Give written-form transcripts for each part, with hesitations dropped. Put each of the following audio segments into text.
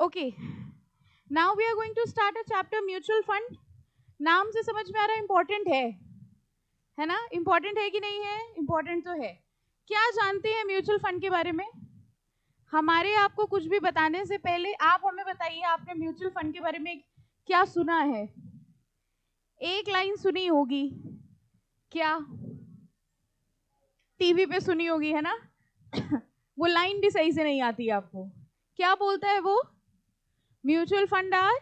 Okay, now we are going to start a chapter mutual fund. नाम से समझ में आ रहा है इम्पोर्टेंट है ना? इम्पोर्टेंट है कि नहीं है? इम्पोर्टेंट तो है. क्या जानते हैं म्यूचुअल फंड के बारे में? हमारे आपको कुछ भी बताने से पहले आप हमें बताइए, आपने म्यूचुअल फंड के बारे में क्या सुना है? एक लाइन सुनी होगी क्या? टीवी पे सुनी होगी, है ना? वो लाइन भी सही से नहीं आती आपको. क्या बोलता है वो? Mutual fund are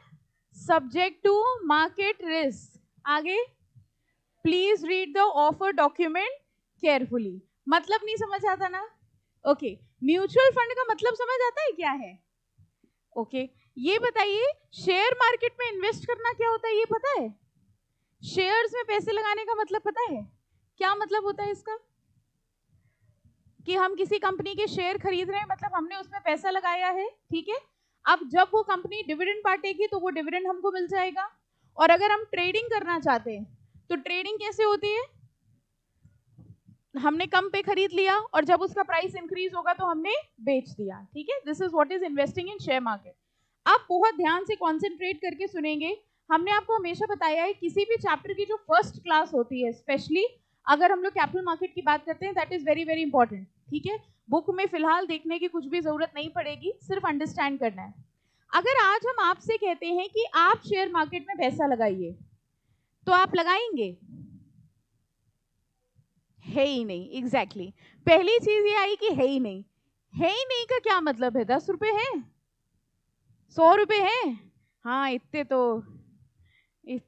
subject to market risk. आगे, please read the offer document carefully. मतलब नहीं समझ आता ना? ओके, म्यूचुअल फंड का मतलब समझ आता है क्या है? ओके, ये बताइए, शेयर मार्केट में इन्वेस्ट करना क्या होता है ये पता है? शेयर्स में पैसे लगाने का मतलब पता है? क्या मतलब होता है इसका? कि हम किसी कंपनी के शेयर खरीद रहे हैं, मतलब हमने उसमें पैसा लगाया है, ठीक है? अब जब वो कंपनी डिविडेंड बांटेगी तो वो डिविडेंड हमको मिल जाएगा. और अगर हम ट्रेडिंग करना चाहते हैं तो ट्रेडिंग कैसे होती है? हमने कम पे खरीद लिया और जब उसका प्राइस इंक्रीज होगा तो हमने बेच दिया, ठीक है? This is what is investing in share market. आप बहुत ध्यान से कॉन्सेंट्रेट करके सुनेंगे. हमने आपको हमेशा बताया है किसी भी चैप्टर की जो फर्स्ट क्लास होती है, स्पेशली अगर हम लोग कैपिटल मार्केट की बात करते हैं, that is very very important, ठीक है? बुक में फिलहाल देखने की कुछ भी जरूरत नहीं पड़ेगी, सिर्फ अंडरस्टैंड करना है. अगर आज हम आपसे कहते हैं कि आप शेयर मार्केट में पैसा लगाइए, तो आप लगाएंगे? है ही नहीं. एग्जैक्टली. पहली चीज ये आई कि है ही नहीं. है ही नहीं का क्या मतलब है? 10 रुपए है, 100 रुपए है, हाँ इतने तो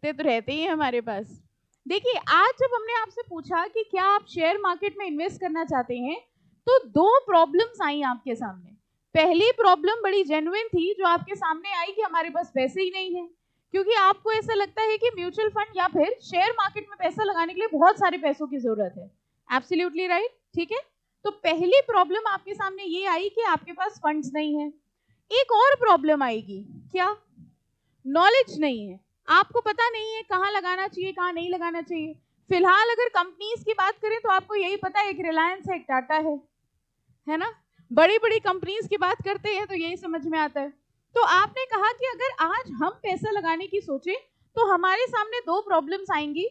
रहते ही हैं हमारे पास. देखिए, आज जब हमने आपसे पूछा कि क्या आप शेयर मार्केट में इन्वेस्ट करना चाहते हैं, तो दो प्रॉब्लम्स आई आपके सामने. पहली प्रॉब्लम बड़ी जेन्युइन थी जो आपके सामने आई कि हमारे पास पैसे ही नहीं है, क्योंकि आपको ऐसा लगता है कि म्यूचुअल फंड या फिर शेयर मार्केट में पैसा लगाने के लिए बहुत सारे पैसों की जरूरत है. एब्सोल्युटली राइट, ठीक है? तो पहली प्रॉब्लम आपके सामने ये आई कि आपके पास फंड्स नहीं है. एक और प्रॉब्लम आएगी, क्या? नॉलेज नहीं है. आपको पता नहीं है कहाँ लगाना चाहिए, कहाँ नहीं लगाना चाहिए. फिलहाल अगर कंपनीज की बात करें तो आपको यही पता है, एक रिलायंस है, एक टाटा है ना? बड़ी बड़ी कंपनीज की बात करते हैं तो यही समझ में आता है. तो आपने कहा कि अगर आज हम पैसा लगाने की सोचें तो हमारे सामने दो प्रॉब्लम्स आएंगी.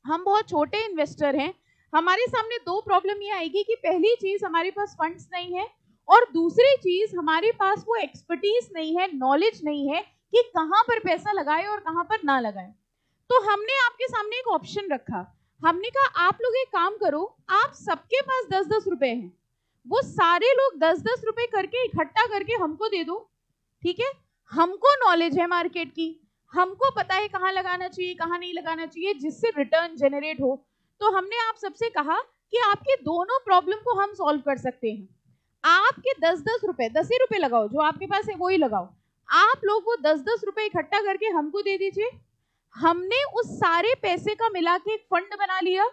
हम बहुत छोटे इन्वेस्टर हैं, हमारे सामने दो प्रॉब्लम ये आएगी कि पहली चीज हमारे पास फंड्स नहीं है, और दूसरी चीज हमारे पास वो एक्सपर्टीज नहीं है, नॉलेज नहीं है कि कहां पर पैसा लगाए और कहां पर ना लगाए. तो हमने आपके सामने एक ऑप्शन रखा. हमने कहा आप लोग एक काम करो, आप सबके पास 10-10 रुपए हैं, वो सारे लोग 10-10 रुपए करके इकट्ठा करके हमको दे दो, ठीक है? हमको नॉलेज है मार्केट की, हमको पता है कहाँ लगाना चाहिए, कहाँ नहीं लगाना चाहिए, जिससे रिटर्न जनरेट हो. तो हमने आप सबसे कहा कि आपके दोनों प्रॉब्लम को हम सॉल्व कर सकते हैं. आपके 10-10 रुपए, 10 ही रुपए लगाओ, जो आपके पास है वो ही लगाओ. आप लोग वो 10-10 रुपए इकट्ठा करके हमको दे दीजिए. हमने उस सारे पैसे का मिला के एक फंड बना लिया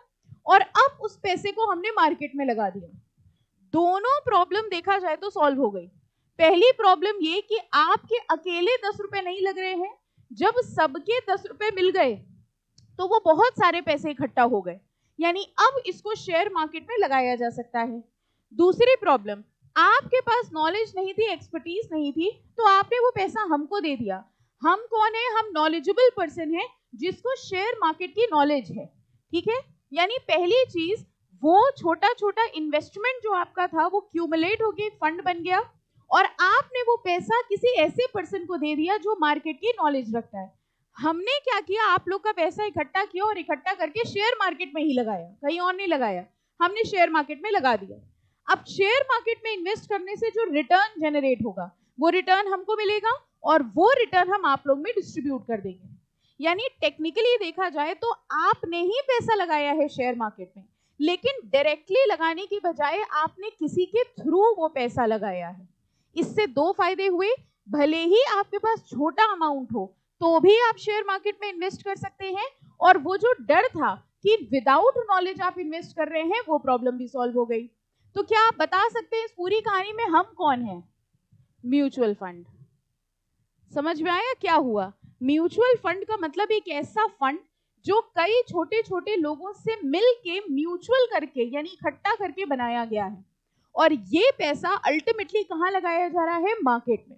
और अब उस पैसे को हमने मार्केट में लगा दिया. दोनों प्रॉब्लम देखा जाए तो सॉल्व हो गई. पहली प्रॉब्लम ये कि आपके अकेले 10 रुपए नहीं लग रहे हैं, जब सबके 10 रुपए मिल गए तो वो बहुत सारे पैसे इकट्ठा हो गए, यानी अब इसको शेयर मार्केट में लगाया जा सकता है. दूसरी प्रॉब्लम, आपके पास नॉलेज नहीं थी, एक्सपर्टीज नहीं थी, तो आपने वो पैसा हमको दे दिया. हम कौन है? हम नॉलेजेबल पर्सन है जिसको शेयर मार्केट की नॉलेज है, ठीक है? यानी पहली चीज, वो छोटा छोटा इन्वेस्टमेंट जो आपका था वो क्यूमुलेट होके एक फंड बन गया और आपने वो पैसा किसी ऐसे पर्सन को दे दिया जो मार्केट की नॉलेज रखता है. हमने क्या किया, आप लोग का पैसा इकट्ठा किया और इकट्ठा करके शेयर मार्केट में ही लगाया, कहीं और नहीं लगाया, हमने शेयर मार्केट में लगा दिया. अब शेयर मार्केट में इन्वेस्ट करने से जो रिटर्न जनरेट होगा वो रिटर्न हमको मिलेगा और वो रिटर्न हम आप लोग में डिस्ट्रीब्यूट कर देंगे. यानी टेक्निकली देखा जाए तो आपने ही पैसा लगाया है शेयर मार्केट में, लेकिन डायरेक्टली लगाने की बजाय आपने किसी के थ्रू वो पैसा लगाया है. इससे दो फायदे हुए, भले ही आपके पास छोटा अमाउंट हो तो भी आप शेयर मार्केट में इन्वेस्ट कर सकते हैं, और वो जो डर था कि विदाउट नॉलेज आप इन्वेस्ट कर रहे हैं, वो प्रॉब्लम भी सॉल्व हो गई. तो क्या आप बता सकते हैं इस पूरी कहानी में हम कौन हैं? Mutual fund. समझ में आया क्या हुआ? म्यूचुअल फंड का मतलब एक ऐसा फंड जो कई छोटे छोटे लोगों से मिल के म्यूचुअल करके, यानी इकट्ठा करके बनाया गया है, और ये पैसा अल्टीमेटली कहाँ लगाया जा रहा है? मार्केट में.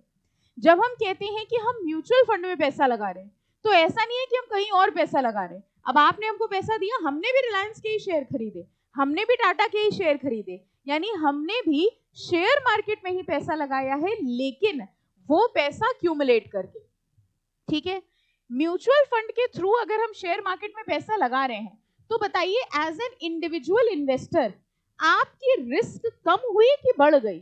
जब हम कहते हैं कि हम म्यूचुअल फंड में पैसा लगा रहे हैं, तो ऐसा नहीं है कि हम कहीं और पैसा लगा रहे हैं। अब आपने हमको पैसा दिया, हमने भी रिलायंस के ही शेयर खरीदे, हमने भी टाटा के ही शेयर खरीदे, यानी हमने भी शेयर मार्केट में ही पैसा लगाया है, लेकिन वो पैसा क्यूमुलेट करके। ठीक है, म्यूचुअल फंड के थ्रू अगर हम शेयर मार्केट में पैसा लगा रहे हैं, तो बताइए एज एन इंडिविजुअल इन्वेस्टर आपकी रिस्क कम हुई कि बढ़ गई?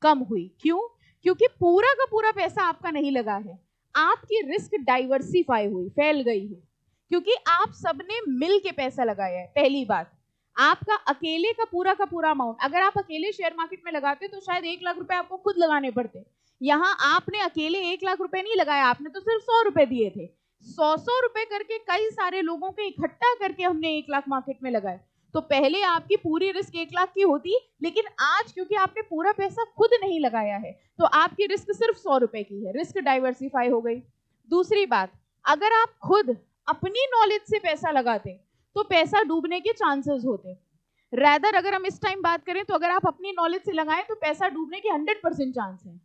कम हुई। क्यों? क्योंकि पूरा का पूरा पैसा आपका नहीं लगा है, आपकी रिस्क डाइवर्सिफाई हुई, फैल गई है, क्योंकि आप सबने मिल के पैसा लगाया है। पहली बात, आपका अकेले का पूरा अमाउंट, अगर आप अकेले शेयर मार्केट में लगाते तो शायद 1 लाख रुपए आपको खुद लगाने पड़ते। यहाँ आपने अकेले 1 लाख रुपए नहीं लगाया, आपने तो सिर्फ 100 रुपए दिए थे। 100 रुपए करके कई सारे लोगों के इकट्ठा करके हमने 1 लाख मार्केट में लगाए। तो पहले आपकी पूरी रिस्क 1 लाख की होती, लेकिन आज क्योंकि आपने पूरा पैसा खुद नहीं लगाया है, तो आपकी रिस्क सिर्फ 100 रुपए की है, रिस्क डाइवर्सिफाई हो गई। दूसरी बात, अगर आप खुद अपनी नॉलेज से पैसा लगाते तो पैसा डूबने के चांसेस होते। रैदर अगर हम इस टाइम बात करें तो अगर आप अपनी नॉलेज से लगाएं तो पैसा डूबने के 100% चांस है,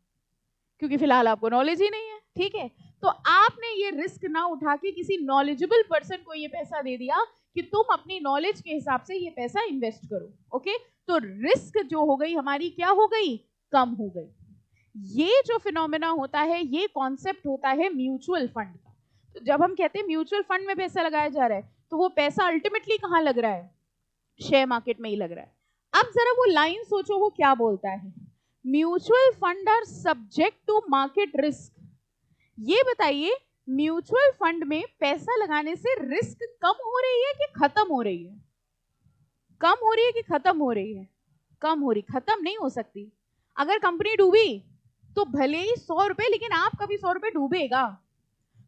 क्योंकि फिलहाल आपको नॉलेज ही नहीं है। ठीक है, तो आपने ये रिस्क ना उठा के किसी नॉलेजेबल पर्सन को ये पैसा दे दिया कि तुम अपनी नॉलेज के हिसाब से ये पैसा इन्वेस्ट करो। ओके, तो रिस्क जो हो गई हमारी क्या हो गई? कम हो गई। ये जो फिनोमेना होता है, ये कॉन्सेप्ट होता है म्यूचुअल फंड का। तो जब हम कहते हैं म्यूचुअल फंड में पैसा लगाया जा रहा है, तो वो पैसा अल्टीमेटली कहाँ लग रहा है? शेयर मार्केट में ही लग रहा है। अब जरा वो लाइन सोचो, वो क्या बोलता है? Mutual fund are subject to market risk. ये बताइए, म्यूचुअल फंड में पैसा लगाने से रिस्क कम हो रही है कि खत्म हो रही है? कम हो रही है कि खत्म हो रही है? कम हो रही, खत्म नहीं हो सकती। अगर कंपनी डूबी तो भले ही 100 रुपए, लेकिन आपका भी 100 रुपए डूबेगा।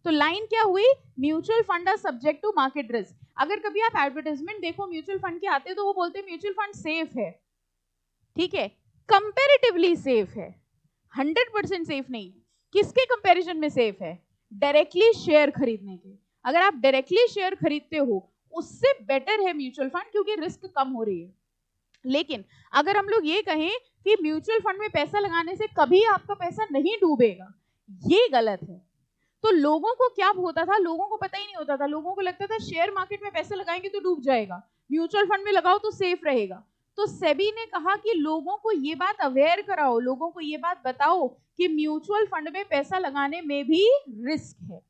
तो लाइन क्या हुई? Mutual fund are subject to market risk. अगर कभी आप एडवर्टाइजमेंट देखो म्यूचुअल फंड के आते, तो वो बोलते हैं म्यूचुअल फंड सेफ है। ठीक है, कंपैरेटिवली सेफ है, 100% सेफ नहीं। किसके कंपैरिजन में सेफ है? डायरेक्टली शेयर खरीदने के। अगर आप डायरेक्टली शेयर खरीदते हो, उससे बेटर है म्यूचुअल फंड, क्योंकि रिस्क कम हो रही है। लेकिन अगर हम लोग ये कहें कि म्यूचुअल फंड में पैसा लगाने से कभी आपका पैसा नहीं डूबेगा, ये गलत है। तो लोगों को क्या होता था? लोगों को पता ही नहीं होता था, लोगों को लगता था शेयर मार्केट में पैसे लगाएंगे तो डूब जाएगा, म्यूचुअल फंड में लगाओ तो सेफ रहेगा। तो सेबी ने कहा कि लोगों को ये बात अवेयर कराओ, लोगों को ये बात बताओ कि म्यूचुअल फंड में पैसा लगाने में भी रिस्क है।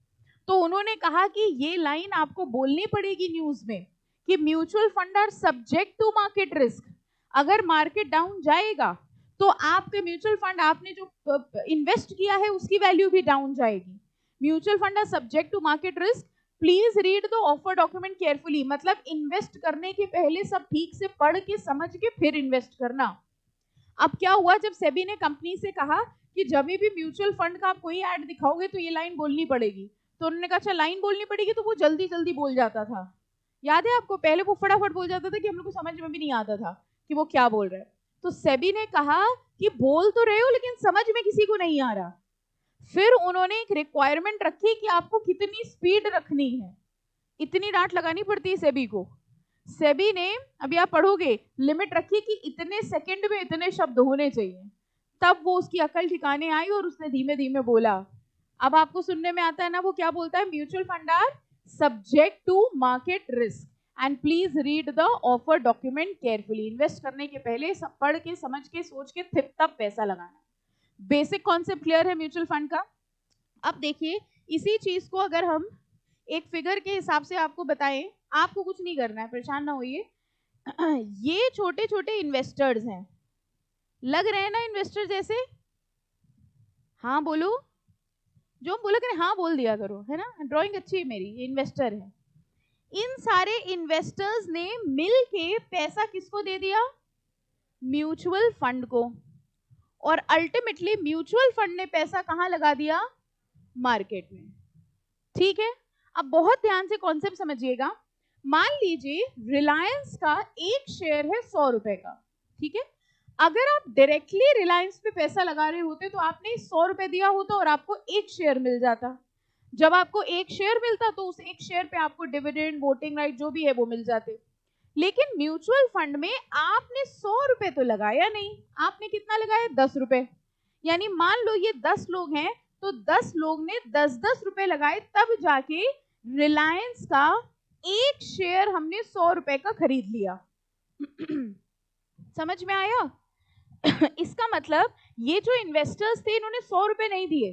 तो उन्होंने कहा कि ये लाइन आपको बोलनी पड़ेगी न्यूज में कि mutual fund are subject to market risk. अगर मार्केट डाउन जाएगा तो आपके म्यूचुअल फंड, आपने जो इन्वेस्ट किया है उसकी वैल्यू भी डाउन जाएगी। Mutual fund are subject to market risk, please read the offer document carefully. मतलब इन्वेस्ट करने के पहले सब ठीक से पढ़ के समझ के फिर इन्वेस्ट करना। अब क्या हुआ, जब सेबी ने कंपनी से कहा कि जब भी म्यूचुअल फंड का आप कोई ऐड दिखाओगे तो ये लाइन बोलनी पड़ेगी, तो उन्होंने कहा अच्छा लाइन बोलनी पड़ेगी। तो वो जल्दी जल्दी बोल जाता था, याद है आपको? पहले वो फटाफट बोल जाता था कि हम लोग को समझ में भी नहीं आता था कि वो क्या बोल रहा है। तो सेबी ने कहा कि बोल तो रहे हो लेकिन समझ में किसी को नहीं आ रहा। फिर उन्होंने एक रिक्वायरमेंट रखी कि आपको कितनी स्पीड रखनी है, इतनी डांट लगानी पड़ती है सेबी को। सेबी ने, अभी आप पढ़ोगे, लिमिट रखी कि इतने सेकंड में इतने शब्द होने चाहिए। तब वो उसकी अकल ठिकाने आई और उसने धीमे धीमे बोला। अब आपको सुनने में आता है ना वो क्या बोलता है? Mutual fund are subject to market risk and please read the offer document carefully. Invest करने के पहले सब पढ़ के, समझ के, सोच के तब पैसा लगाना। बेसिक कॉन्सेप्ट क्लियर है म्यूचुअल फंड का? अब देखिए, इसी चीज को अगर हम एक फिगर के हिसाब से आपको बताएं, आपको कुछ नहीं करना है, परेशान ना होइए। ये छोटे छोटे इन्वेस्टर्स हैं, लग रहे हैं ना इन्वेस्टर जैसे? हाँ बोलो, जो हम बोला करें हाँ बोल दिया करो, है ना? ड्राइंग अच्छी है मेरी, ये इन्वेस्टर है। इन सारे इन्वेस्टर्स ने मिल के पैसा किसको दे दिया? म्यूचुअल फंड को। और अल्टीमेटली म्यूचुअल फंड ने पैसा कहाँ लगा दिया? मार्केट में। ठीक है, अब बहुत ध्यान से कॉन्सेप्ट समझिएगा। मान लीजिए रिलायंस का एक शेयर है 100 रुपए का। ठीक है, अगर आप डायरेक्टली रिलायंस पे पैसा लगा रहे होते तो आपने 100 रुपए दिया होता और आपको एक शेयर मिल जाता। जब आपको एक शेयर मिलता तो उस एक शेयर पे आपको डिविडेंड, वोटिंग राइट जो भी है वो मिल जाते। लेकिन म्यूचुअल फंड में आपने 100 रुपए तो लगाया नहीं, आपने कितना लगाया? 10 रुपए। यानी मान लो ये 10 लोग हैं, तो 10 लोग ने 10-10 रुपए लगाए, तब जाके रिलायंस का एक शेयर हमने 100 रुपए का खरीद लिया। समझ में आया? इसका मतलब ये जो इन्वेस्टर्स थे इन्होंने 100 रुपए नहीं दिए,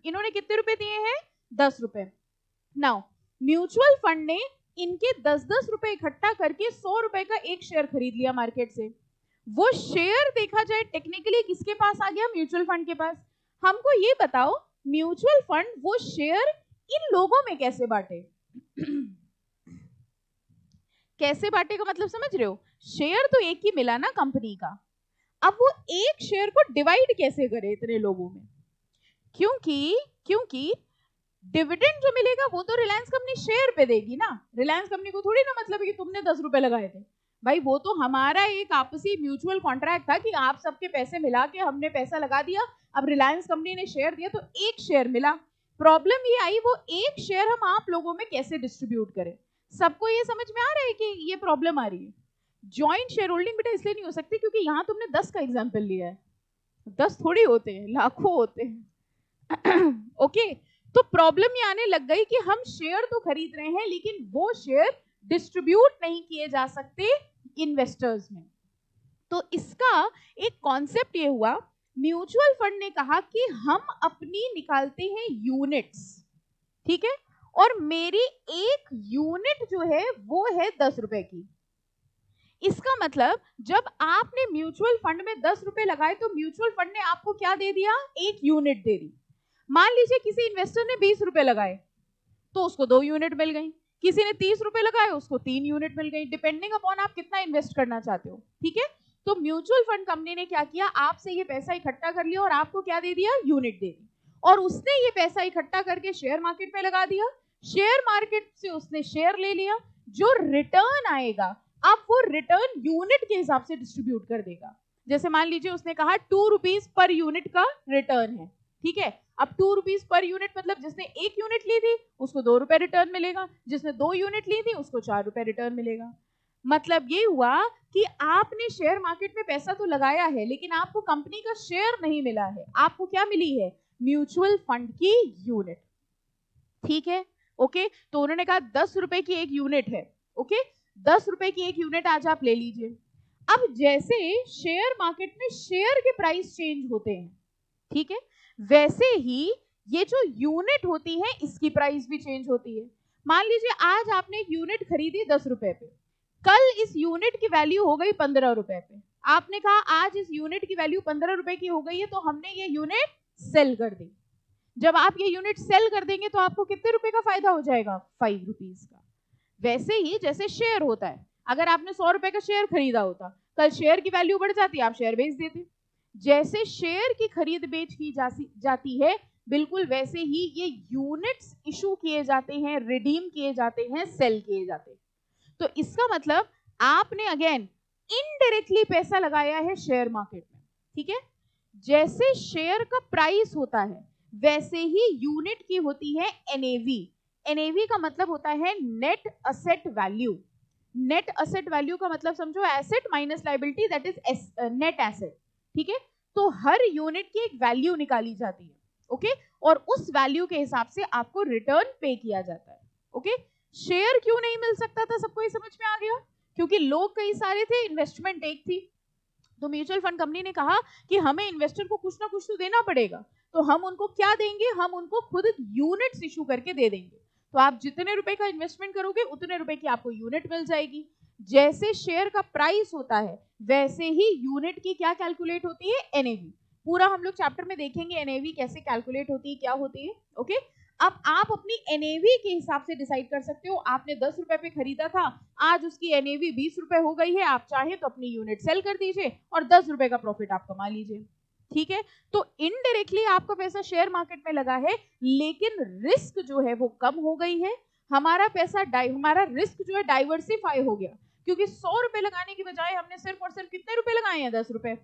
इन्होंने कितने रुपए दिए हैं? 10 रुपए। नाउ म्यूचुअल फंड ने इनके 10-10 रुपए इकट्ठा करके 100 रुपए का एक शेयर खरीद लिया मार्केट से। वो शेयर देखा जाए टेक्निकली किसके पास आ गया? म्यूचुअल फंड के पास। हमको ये बताओ म्यूचुअल फंड वो शेयर इन लोगों में कैसे बांटे? कैसे बांटे का मतलब समझ रहे हो? शेयर तो एक ही मिला ना कंपनी का, अब वो एक शेयर को डिवाइड कैसे करे इतने लोगों में? क्योंकि डिविडेंड जो मिलेगा वो तो रिलायंस कंपनी शेयर पे देगी ना। रिलायंस कंपनी को थोड़ी ना मतलब है कि तुमने 10 रुपए लगाए थे, भाई वो तो हमारा एक आपसी म्यूचुअल कॉन्ट्रैक्ट था कि आप सबके पैसे मिला के हमने पैसा लगा दिया, अब रिलायंस कंपनी ने शेयर दिया तो एक शेयर मिला। प्रॉब्लम ये आई वो एक शेयर हम आप लोगों में कैसे डिस्ट्रीब्यूट करें। सबको ये समझ में आ रहा है कि ये प्रॉब्लम आ रही है? जॉइंट शेयर होल्डिंग बेटा इसलिए नहीं हो सकती क्योंकि यहाँ तुमने 10 का एग्जाम्पल लिया है, 10 थोड़ी होते हैं, लाखों होते हैं। ओके, तो प्रॉब्लम ये आने लग गई कि हम शेयर तो खरीद रहे हैं लेकिन वो शेयर डिस्ट्रीब्यूट नहीं किए जा सकते इन्वेस्टर्स में। तो इसका एक कॉन्सेप्ट ये हुआ, म्यूचुअल फंड ने कहा कि हम अपनी निकालते हैं यूनिट्स, ठीक है, और मेरी एक यूनिट जो है वो है 10 रुपए की। इसका मतलब जब आपने म्यूचुअल फंड में 10 रुपए लगाए तो म्यूचुअल फंड ने आपको क्या दे दिया? एक यूनिट दे दी। मान लीजिए किसी इन्वेस्टर ने 20 रुपए लगाए तो उसको 2 यूनिट मिल गई, किसी ने 30 रुपए लगाए उसको 3 यूनिट मिल गई, डिपेंडिंग अपॉन आप कितना इन्वेस्ट करना चाहते हो, ठीक है। तो म्यूचुअल फंड कंपनी ने क्या किया? आपसे ये पैसा इकट्ठा कर लिया और आपको क्या दे दिया? यूनिट दे दी, और उसने ये पैसा इकट्ठा करके शेयर मार्केट में लगा दिया, शेयर मार्केट से उसने शेयर ले लिया, जो रिटर्न आएगा अब वो रिटर्न यूनिट के हिसाब से डिस्ट्रीब्यूट कर देगा। जैसे मान लीजिए उसने कहा 2 रुपीज पर यूनिट का रिटर्न है, ठीक है। अब 2 रुपीज पर यूनिट मतलब जिसने 1 यूनिट ली थी उसको 2 रुपए रिटर्न मिलेगा, जिसने 2 यूनिट ली थी उसको 4 रुपए रिटर्न मिलेगा। मतलब ये हुआ कि आपने शेयर मार्केट में पैसा तो लगाया है लेकिन आपको कंपनी का शेयर नहीं मिला है, आपको क्या मिली है? म्यूचुअल फंड की यूनिट, ठीक है। ओके, तो उन्होंने कहा 10 रुपए की एक यूनिट है, ओके, 10 रुपए की एक यूनिट आज आप ले लीजिए। अब जैसे शेयर मार्केट में शेयर के प्राइस चेंज होते हैं, ठीक है, वैसे ही ये जो यूनिट होती है इसकी प्राइस भी चेंज होती है। मान लीजिए आज आपने एक यूनिट खरीदी 10 रुपए पे, कल इस यूनिट की वैल्यू हो गई 15 रुपए पे। आपने कहा आज इस यूनिट की वैल्यू 15 रुपए की हो गई है तो हमने ये यूनिट सेल कर दी। जब आप ये यूनिट सेल कर देंगे तो आपको कितने रुपए का फायदा हो जाएगा? 5 रुपीज का। वैसे ही जैसे शेयर होता है, अगर आपने 100 रुपए का शेयर खरीदा होता, कल शेयर की वैल्यू बढ़ जाती, आप शेयर बेच देते। जैसे शेयर की खरीद बेच की जाती है, बिल्कुल वैसे ही ये यूनिट्स इशू किए जाते हैं, रिडीम किए जाते हैं, सेल किए जाते हैं। तो इसका मतलब आपने अगेन इनडायरेक्टली पैसा लगाया है शेयर मार्केट में, ठीक है। जैसे शेयर का प्राइस होता है वैसे ही यूनिट की होती है एनएवी। एनएवी का मतलब होता है net asset value. Net asset value का मतलब समझो asset minus liability, that is net asset, ठीक है। तो हर यूनिट की एक वैल्यू निकाली जाती है, ओके, और उस वैल्यू के हिसाब से आपको रिटर्न पे किया जाता है, ओके। शेयर क्यों नहीं मिल सकता था? सबको ये समझ में आ गया? क्योंकि लोग कई सारे थे, इन्वेस्टमेंट एक थी। तो म्यूचुअल फंड कंपनी ने कहा कि हमें इन्वेस्टर को कुछ ना कुछ तो देना पड़ेगा, तो हम उनको क्या देंगे? हम उनको खुद यूनिट्स इशू करके दे देंगे। तो आप जितने रुपए का इन्वेस्टमेंट करोगे उतने रुपए की आपको यूनिट मिल जाएगी। जैसे शेयर का प्राइस होता है वैसे ही यूनिट की क्या कैलकुलेट होती है? एनएवी। पूरा हम लोग चैप्टर में देखेंगे एनएवी कैसे कैलकुलेट होती है, क्या होती है, ओके। अब आप अपनी एनएवी के हिसाब से डिसाइड कर सकते हो। आपने 10 रुपए पे खरीदा था, आज उसकी एनएवी 20 रुपए हो गई है, आप चाहे तो अपनी यूनिट सेल कर दीजिए और 10 रुपए का प्रॉफिट आप कमा लीजिए, ठीक है। तो इनडायरेक्टली आपका पैसा शेयर मार्केट में लगा है लेकिन रिस्क जो है वो कम हो गई है। हमारा पैसा हमारा रिस्क जो है डाइवर्सिफाई हो गया, क्योंकि 100 रुपए लगाने की बजाय हमने सिर्फ और सिर्फ कितने रुपए लगाए हैं? 10 रुपए।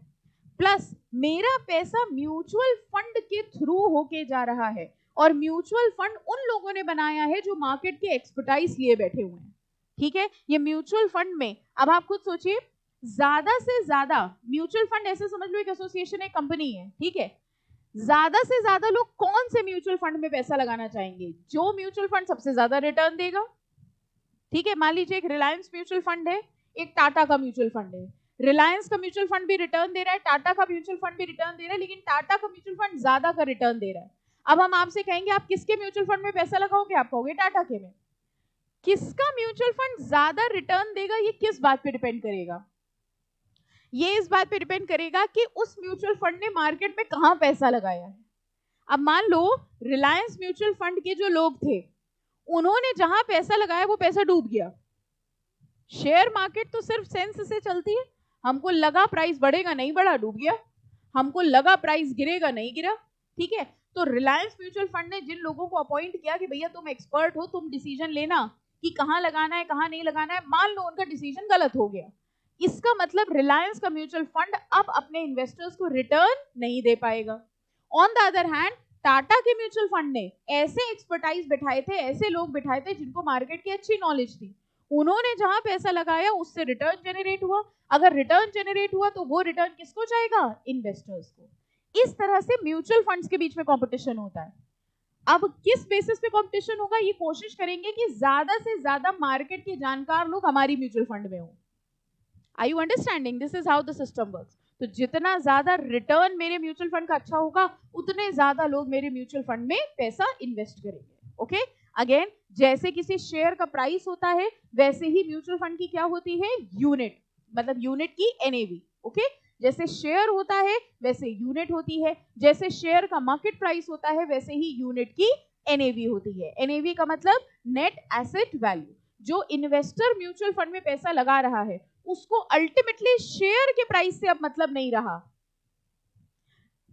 प्लस मेरा पैसा म्यूचुअल फंड के थ्रू होके जा रहा है, और म्यूचुअल फंड उन लोगों ने बनाया है जो मार्केट की एक्सपर्टाइज लिए बैठे हुए हैं, ठीक है। ये म्यूचुअल फंड में अब आप खुद सोचिए, ज्यादा से ज्यादा म्यूचुअल फंड ऐसे समझ लो एक एसोसिएशन, एक कंपनी है, ठीक है, ज्यादा से ज्यादा लोग कौन से म्यूचुअल फंड में पैसा लगाना चाहेंगे? जो म्यूचुअल फंड सबसे ज्यादा रिटर्न देगा। ठीक है, मान लीजिए एक रिलायंस म्यूचुअल फंड है, एक टाटा का म्यूचुअल फंड है। रिलायंस का म्यूचुअल फंड भी रिटर्न दे रहा है, टाटा का म्यूचुअल फंड भी रिटर्न दे रहा है, लेकिन टाटा का म्यूचुअल फंड ज्यादा का रिटर्न दे रहा है। अब हम आपसे कहेंगे आप किसके म्यूचुअल फंड में पैसा लगाओगे? आप कहोगे टाटा के में। किसका म्यूचुअल फंड ज्यादा रिटर्न देगा ये किस बात पे डिपेंड करेगा? ये इस बात पे डिपेंड करेगा कि उस म्यूचुअल फंड ने मार्केट में कहां पैसा लगाया है। अब मान लो रिलायंस म्यूचुअल फंड के जो लोग थे, उन्होंने जहां पैसा लगाया वो पैसा डूब गया। शेयर मार्केट तो सिर्फ सेंस से चलती है, हमको लगा प्राइस बढ़ेगा, नहीं बढ़ा, डूब गया। हमको लगा प्राइस गिरेगा, नहीं गिरा। ठीक है, तो रिलायंस म्यूचुअल फंड ने जिन लोगों को अपॉइंट किया कि भैया तुम एक्सपर्ट हो, तुम डिसीजन लेना कि कहां लगाना है कहां नहीं लगाना है, मान लो उनका डिसीजन गलत हो गया, इसका मतलब रिलायंस का म्यूचुअल फंड अब अपने इन्वेस्टर्स को रिटर्न नहीं दे पाएगा। On the other hand Tata के म्यूचुअल फंड ने ऐसे एक्सपर्टाइज बिठाए थे, ऐसे लोग बिठाए थे जिनको मार्केट की अच्छी नॉलेज थी, उन्होंने जहां पैसा लगाया उससे रिटर्न जनरेट हुआ। अगर रिटर्न जनरेट हुआ तो वो रिटर्न किसको जाएगा? इन्वेस्टर्स को। इस तरह से म्यूचुअल फंड्स के बीच में कंपटीशन होता है। अब किस बेसिस पे कंपटीशन होगा? ये कोशिश करेंगे कि ज्यादा से ज्यादा मार्केट के जानकार लोग हमारी म्यूचुअल फंड में हो। Are you understanding? This is how the system works. तो जितना ज्यादा रिटर्न मेरे म्यूचुअल फंड का अच्छा होगा, उतने ज्यादा लोग मेरे म्यूचुअल फंड में पैसा इन्वेस्ट करेंगे। ओके, अगेन जैसे किसी शेयर का प्राइस होता है, वैसे ही म्यूचुअल फंड की क्या होती है? यूनिट, मतलब यूनिट की एनएवी। ओके, जैसे शेयर होता है वैसे यूनिट होती है, जैसे शेयर का मार्केट प्राइस होता है वैसे ही यूनिट की एनएवी होती है। एनएवी का मतलब नेट एसेट वैल्यू। जो इन्वेस्टर म्यूचुअल फंड में पैसा लगा रहा है उसको अल्टीमेटली शेयर के प्राइस से अब मतलब नहीं रहा।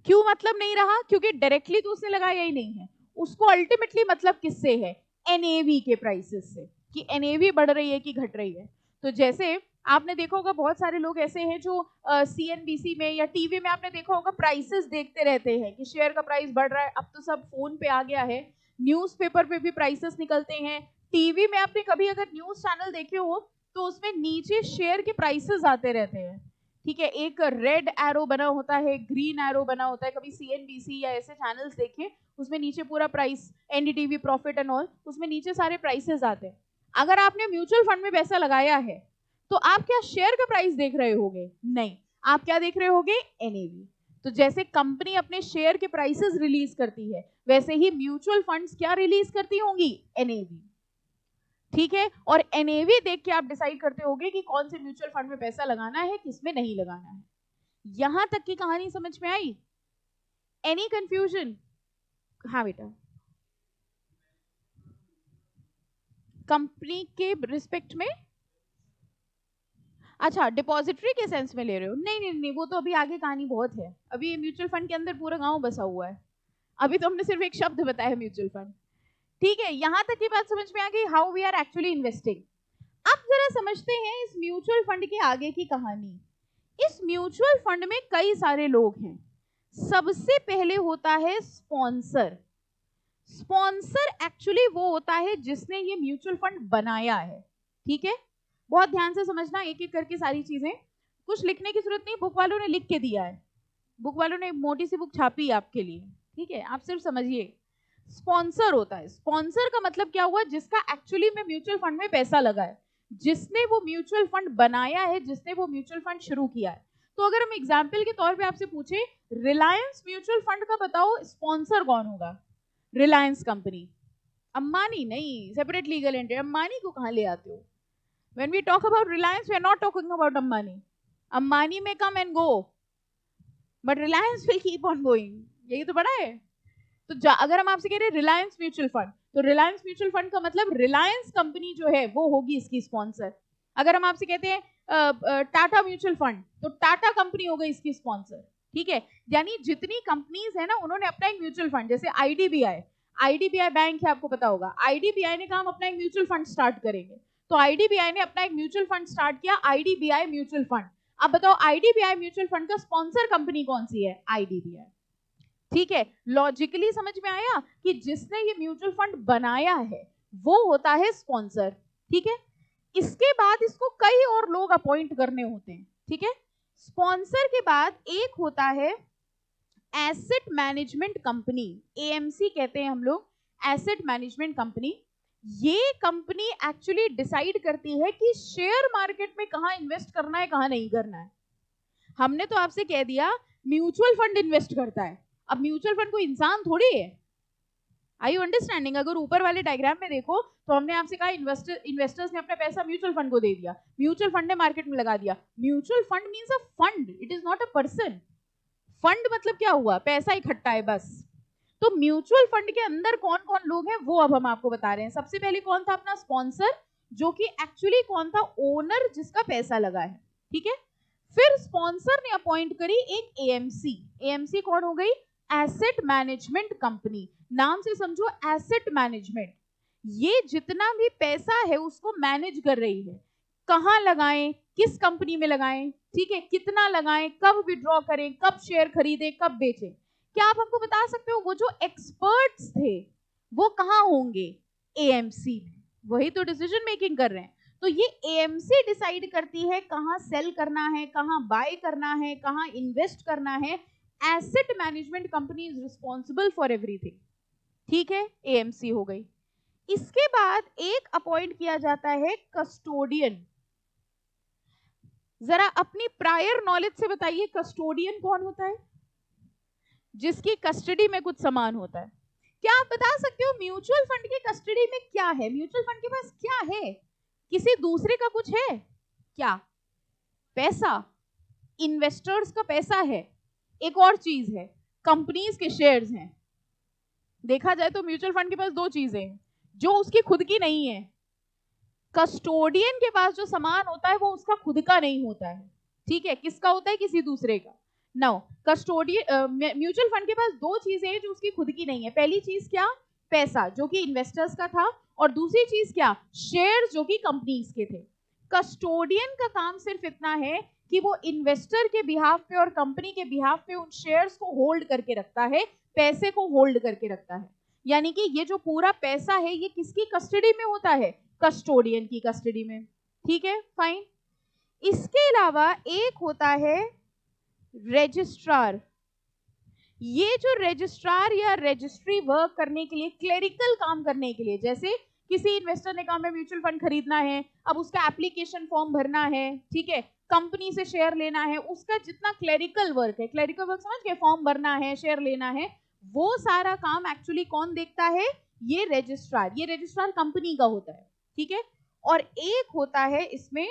क्यों मतलब नहीं रहा? क्योंकि डायरेक्टली तो उसने लगाया ही नहीं है, उसको अल्टीमेटली मतलब किससे है? एनएवी के प्राइसेस से, कि एनएवी बढ़ रही है कि घट रही है। तो जैसे आपने देखा होगा बहुत सारे लोग ऐसे हैं जो सीएनबीसी में या टीवी में आपने देखा होगा प्राइसेस देखते रहते हैं कि शेयर का प्राइस बढ़ रहा है। अब तो सब फोन पे आ गया है, न्यूज़पेपर पे भी प्राइसेस निकलते हैं, टीवी में आपने कभी अगर न्यूज चैनल देखे हो तो उसमें नीचे शेयर के प्राइसेस आते रहते हैं। ठीक है, एक रेड एरो बना होता है, ग्रीन एरो बना होता है। कभी सीएनबीसी या ऐसे चैनल्स देखें, उसमें नीचे पूरा price, NDTV, profit and all, उसमें नीचे सारे प्राइसेस आते हैं। अगर आपने म्यूचुअल फंड में पैसा लगाया है तो आप क्या शेयर का प्राइस देख रहे होगे? नहीं, आप क्या देख रहे होगे? एनएवी। तो जैसे कंपनी अपने शेयर के प्राइसेस रिलीज करती है, वैसे ही म्यूचुअल फंड्स क्या रिलीज करती होंगी? एनएवी। ठीक है, और एनएवी देख के आप डिसाइड करते होगे कि कौन से म्यूचुअल फंड में पैसा लगाना है, किसमें नहीं लगाना है। यहां तक की कहानी समझ में आई? Any confusion? हाँ बेटा, कंपनी के रिस्पेक्ट में? अच्छा, डिपॉजिटरी के सेंस में ले रहे हो? नहीं नहीं नहीं, वो तो अभी आगे कहानी बहुत है। अभी ये म्यूचुअल फंड के अंदर पूरा गांव बसा हुआ है, अभी तो हमने सिर्फ एक शब्द बताया म्यूचुअल फंड। ठीक है, यहां तक की बात समझ में आ गई, how we are actually investing. अब जरा समझते हैं इस म्यूचुअल फंड के आगे की कहानी। इस म्यूचुअल फंड में कई सारे लोग हैं। सबसे पहले होता है स्पॉन्सर। स्पॉन्सर एक्चुअली वो होता है जिसने ये म्यूचुअल फंड बनाया है। ठीक है, बहुत ध्यान से समझना, एक एक करके सारी चीजें। कुछ लिखने की जरूरत नहीं, बुक वालों ने लिख के दिया है, बुक वालों ने मोटी सी बुक छापी है आपके लिए। ठीक है, आप सिर्फ समझिए। स्पॉन्सर होता है, स्पॉन्सर का मतलब क्या हुआ? जिसका एक्चुअली में म्यूचुअल फंड में पैसा लगा है, जिसने वो म्यूचुअल फंड बनाया है, जिसने वो म्यूचुअल फंड शुरू किया है। तो अगर हम एग्जाम्पल के तौर पे आपसे पूछे रिलायंस म्यूचुअल फंड का बताओ स्पॉन्सर कौन होगा? रिलायंस कंपनी, अंबानी नहीं, सेपरेट लीगल एंटिटी। अंबानी को कहां ले आते हो? When we talk about Reliance, we are not talking about Ambani. Ambani may come and go, but Reliance will keep on going. यही तो बड़ा है। तो अगर हम आपसे कह रहे हैं रिलायंस म्यूचुअल फंड, तो रिलायंस म्यूचुअल फंड का मतलब रिलायंस कंपनी जो है वो होगी इसकी स्पॉन्सर। अगर हम आपसे कहते हैं टाटा म्यूचुअल फंड, तो टाटा कंपनी हो गई इसकी स्पॉन्सर। ठीक है, यानी जितनी कंपनीज है ना, उन्होंने अपना एक म्यूचुअल फंड, जैसे आईडीबीआई बैंक है, आपको पता होगा, आईडीबीआई ने कहा हम अपना एक म्यूचुअल फंड स्टार्ट करेंगे, तो आईडीबीआई ने अपना एक म्यूचुअल फंड स्टार्ट किया, आईडीबीआई म्यूचुअल फंड। अब बताओ आईडीबीआई म्यूचुअल फंड का स्पॉन्सर कंपनी कौन सी है? आईडीबीआई। ठीक है, लॉजिकली समझ में आया कि जिसने ये म्यूचुअल फंड बनाया है वो होता है स्पॉन्सर। ठीक है, इसके बाद इसको कई और लोग अपॉइंट करने होते हैं। ठीक है। स्पॉन्सर के बाद एक होता है एसेट मैनेजमेंट कंपनी, एएमसी कहते हैं हम लोग, एसेट मैनेजमेंट कंपनी। ये कंपनी एक्चुअली डिसाइड करती है कि शेयर मार्केट में कहां इन्वेस्ट करना है कहां नहीं करना है। हमने तो आपसे कह दिया म्यूचुअल फंड इन्वेस्ट करता है, अब म्यूचुअल फंड कोई इंसान थोड़ी है। आई यू अंडरस्टैंडिंग? अगर ऊपर वाले डायग्राम में देखो तो हमने आपसे कहा इन्वेस्टर्स ने अपना पैसा म्यूचुअल फंड को दे दिया, म्यूचुअल फंड ने मार्केट में लगा दिया। Mutual fund means a fund, it is not a person. Fund मतलब क्या हुआ? पैसा इकट्ठा है बस। तो म्यूचुअल फंड के अंदर कौन कौन लोग हैं वो अब हम आपको बता रहे हैं। सबसे पहले कौन था? अपना स्पॉन्सर, जो कि एक्चुअली कौन था? ओनर, जिसका पैसा लगा है, ठीक है। फिर स्पॉन्सर ने अपॉइंट करी एक एएमसी। एएमसी कौन हो गई? Asset management company. नाम से समझो एसेट मैनेजमेंट, ये जितना भी पैसा है उसको मैनेज कर रही है। कहां लगाएं, किस कंपनी में लगाएं, ठीक है, कितना लगाएं, कब विड्रॉ करें, कब शेयर खरीदें, कब बेचें। क्या आप हमको बता सकते हो वो जो एक्सपर्ट्स थे वो कहां होंगे? एएमसी में। वही तो डिसीजन मेकिंग कर रहे हैं। तो ये एएमसी डिसाइड करती है कहां सेल करना है, कहां बाय करना है, कहां इन्वेस्ट करना है। Asset management company is responsible for everything, ठीक है। एएमसी हो गई। इसके बाद एक अपॉइंट किया जाता है कस्टोडियन। जरा अपनी प्रायर नॉलेज से बताइए कस्टोडियन कौन होता है? जिसकी कस्टडी में कुछ सामान होता है। क्या आप बता सकते हो म्यूचुअल फंड की कस्टडी में क्या है? म्यूचुअल फंड के पास क्या है? किसी दूसरे का कुछ है क्या? पैसा, इन्वेस्टर्स का पैसा है। एक और चीज है, कंपनीज के शेयर्स हैं। देखा जाए तो म्यूचुअल फंड के पास दो चीजें हैं जो उसकी खुद की नहीं है। कस्टोडियन के पास जो सामान होता है वो उसका खुद का नहीं होता है, ठीक है। किसका होता है? किसी दूसरे का। नाउ कस्टोडियन, म्यूचुअल फंड के पास दो चीजें हैं जो उसकी खुद की नहीं है। पहली चीज क्या? पैसा, जो कि इन्वेस्टर्स का था, और दूसरी चीज क्या? शेयर, जो कि कंपनीज के थे। कस्टोडियन का काम सिर्फ इतना है कि वो इन्वेस्टर के बिहाफ पे और कंपनी के बिहाफ पे उन शेयर्स को होल्ड करके रखता है, पैसे को होल्ड करके रखता है। यानी कि ये जो पूरा पैसा है ये किसकी कस्टडी में होता है? कस्टोडियन की कस्टडी में, ठीक है, फाइन। इसके अलावा एक होता है रजिस्ट्रार। ये जो रजिस्ट्रार या रजिस्ट्री वर्क करने के लिए, क्लेरिकल काम करने के लिए, जैसे किसी इन्वेस्टर ने कहा मैं म्यूचुअल फंड खरीदना है, अब उसका एप्लीकेशन फॉर्म भरना है, ठीक है, कंपनी से शेयर लेना है, उसका जितना क्लेरिकल वर्क है, क्लेरिकल वर्क समझ गए, फॉर्म भरना है, शेयर लेना है, वो सारा काम एक्चुअली कौन देखता है? ये रजिस्ट्रार। ये रजिस्ट्रार कंपनी का होता है, ठीक है। और एक होता है इसमें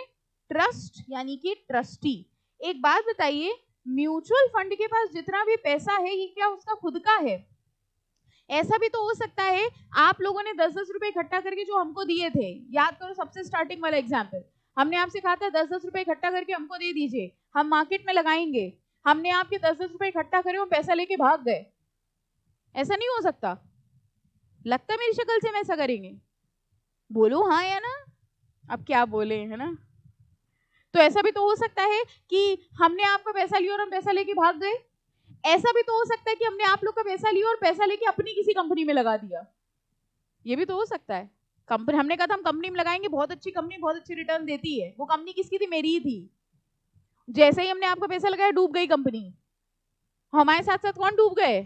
ट्रस्ट, यानी कि ट्रस्टी। एक बात बताइए, म्यूचुअल फंड के पास जितना भी पैसा है ये क्या उसका खुद का है? ऐसा भी तो हो सकता है आप लोगों ने 10-10 रुपए इकट्ठा करके जो हमको दिए थे, याद करो सबसे स्टार्टिंग वाला एग्जाम्पल, हमने आपसे कहा था 10-10 रुपए इकट्ठा करके हमको दे दीजिए, हम मार्केट में लगाएंगे। हमने आपके 10-10 रुपए इकट्ठा करे, हम पैसा लेके भाग गए। ऐसा नहीं हो सकता? लगता मेरी शक्ल से हम ऐसा करेंगे? बोलो हाँ या ना। अब क्या बोले, है ना। तो ऐसा भी तो हो सकता है कि हमने आपका पैसा लिया और हम पैसा लेके भाग गए। ऐसा भी तो हो सकता है कि हमने आप लोग का पैसा लिया और पैसा लेके अपनी किसी कंपनी में लगा दिया। ये भी तो हो सकता है। कंपनी, हमने कहा था हम कंपनी में लगाएंगे, बहुत अच्छी कंपनी, बहुत अच्छी रिटर्न देती है, वो कंपनी किसकी थी? मेरी ही थी। जैसे ही हमने आपका पैसा लगाया डूब गई कंपनी, हमारे साथ साथ कौन डूब गए?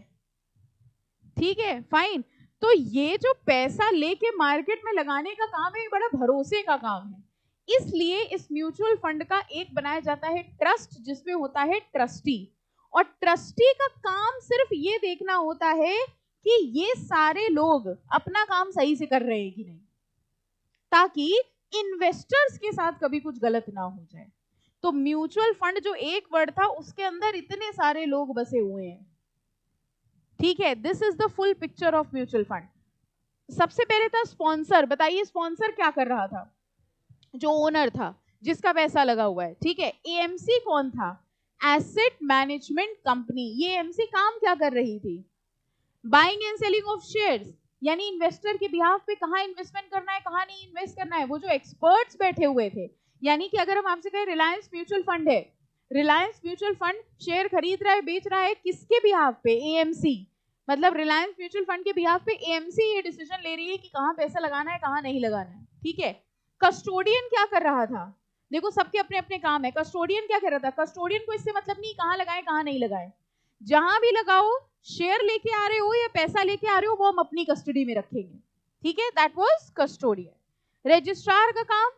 ठीक है, फाइन। तो ये जो पैसा लेके मार्केट में लगाने का काम है, ये बड़ा भरोसे का काम है। इसलिए इस म्यूचुअल फंड का एक बनाया जाता है ट्रस्ट, जिसमें होता है ट्रस्टी। और ट्रस्टी का काम सिर्फ ये देखना होता है कि ये सारे लोग अपना काम सही से कर रहे हैं कि नहीं, ताकि इन्वेस्टर्स के साथ कभी कुछ गलत ना हो जाए। तो म्यूचुअल फंड जो एक वर्ड था उसके अंदर इतने सारे लोग बसे हुए हैं, ठीक है। This is the full picture of mutual fund. सबसे पहले था स्पॉन्सर। बताइए स्पॉन्सर क्या कर रहा था? जो ओनर था, जिसका पैसा लगा हुआ है, ठीक है। एएमसी कौन था? Asset management company. ये एएमसी काम क्या कर रही थी? Buying and selling of shares, यानी इन्वेस्टर के बिहाफ पे कहां इन्वेस्टमेंट करना है, कहां नहीं इन्वेस्ट करना है, वो जो एक्सपर्ट्स बैठे हुए थे। यानी कि अगर हम आपसे कहें रिलायंस म्यूचुअल फंड है, रिलायंस म्यूचुअल फंड शेयर खरीद रहा है, बेच रहा है, किसके बिहाफ पे? एएमसी। मतलब रिलायंस म्यूचुअल फंड के बिहाफ पे एएमसी ये डिसीजन ले रही है कि कहां पैसा लगाना है, कहां नहीं लगाना है, ठीक है। कस्टोडियन क्या कर रहा था? देखो सबके अपने अपने काम है। कस्टोडियन क्या कह रहा था, कस्टोडियन को इससे मतलब नहीं कहाँ लगाए कहाँ नहीं लगाए, जहां भी लगाओ शेयर लेके आ रहे हो या पैसा लेके आ रहे हो वो हम अपनी कस्टडी में रखेंगे, ठीक है, दैट वाज कस्टोडियन। रजिस्ट्रार का काम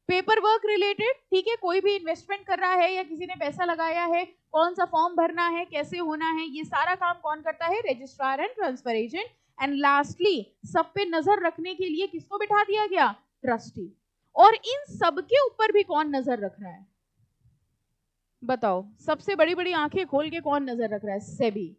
पेपर वर्क रिलेटेड, ठीक है, कोई भी इन्वेस्टमेंट कर रहा है या किसी ने पैसा लगाया है, कौन सा फॉर्म भरना है, कैसे होना है, ये सारा काम कौन करता है, registrar and transfer agent. And lastly सब पे नजर रखने के लिए किसको बिठा दिया गया, ट्रस्टी। और इन सब के ऊपर भी कौन नजर रख रहा है, बताओ, सबसे बड़ी बड़ी आंखें खोल के कौन नजर रख रहा है, सेबी।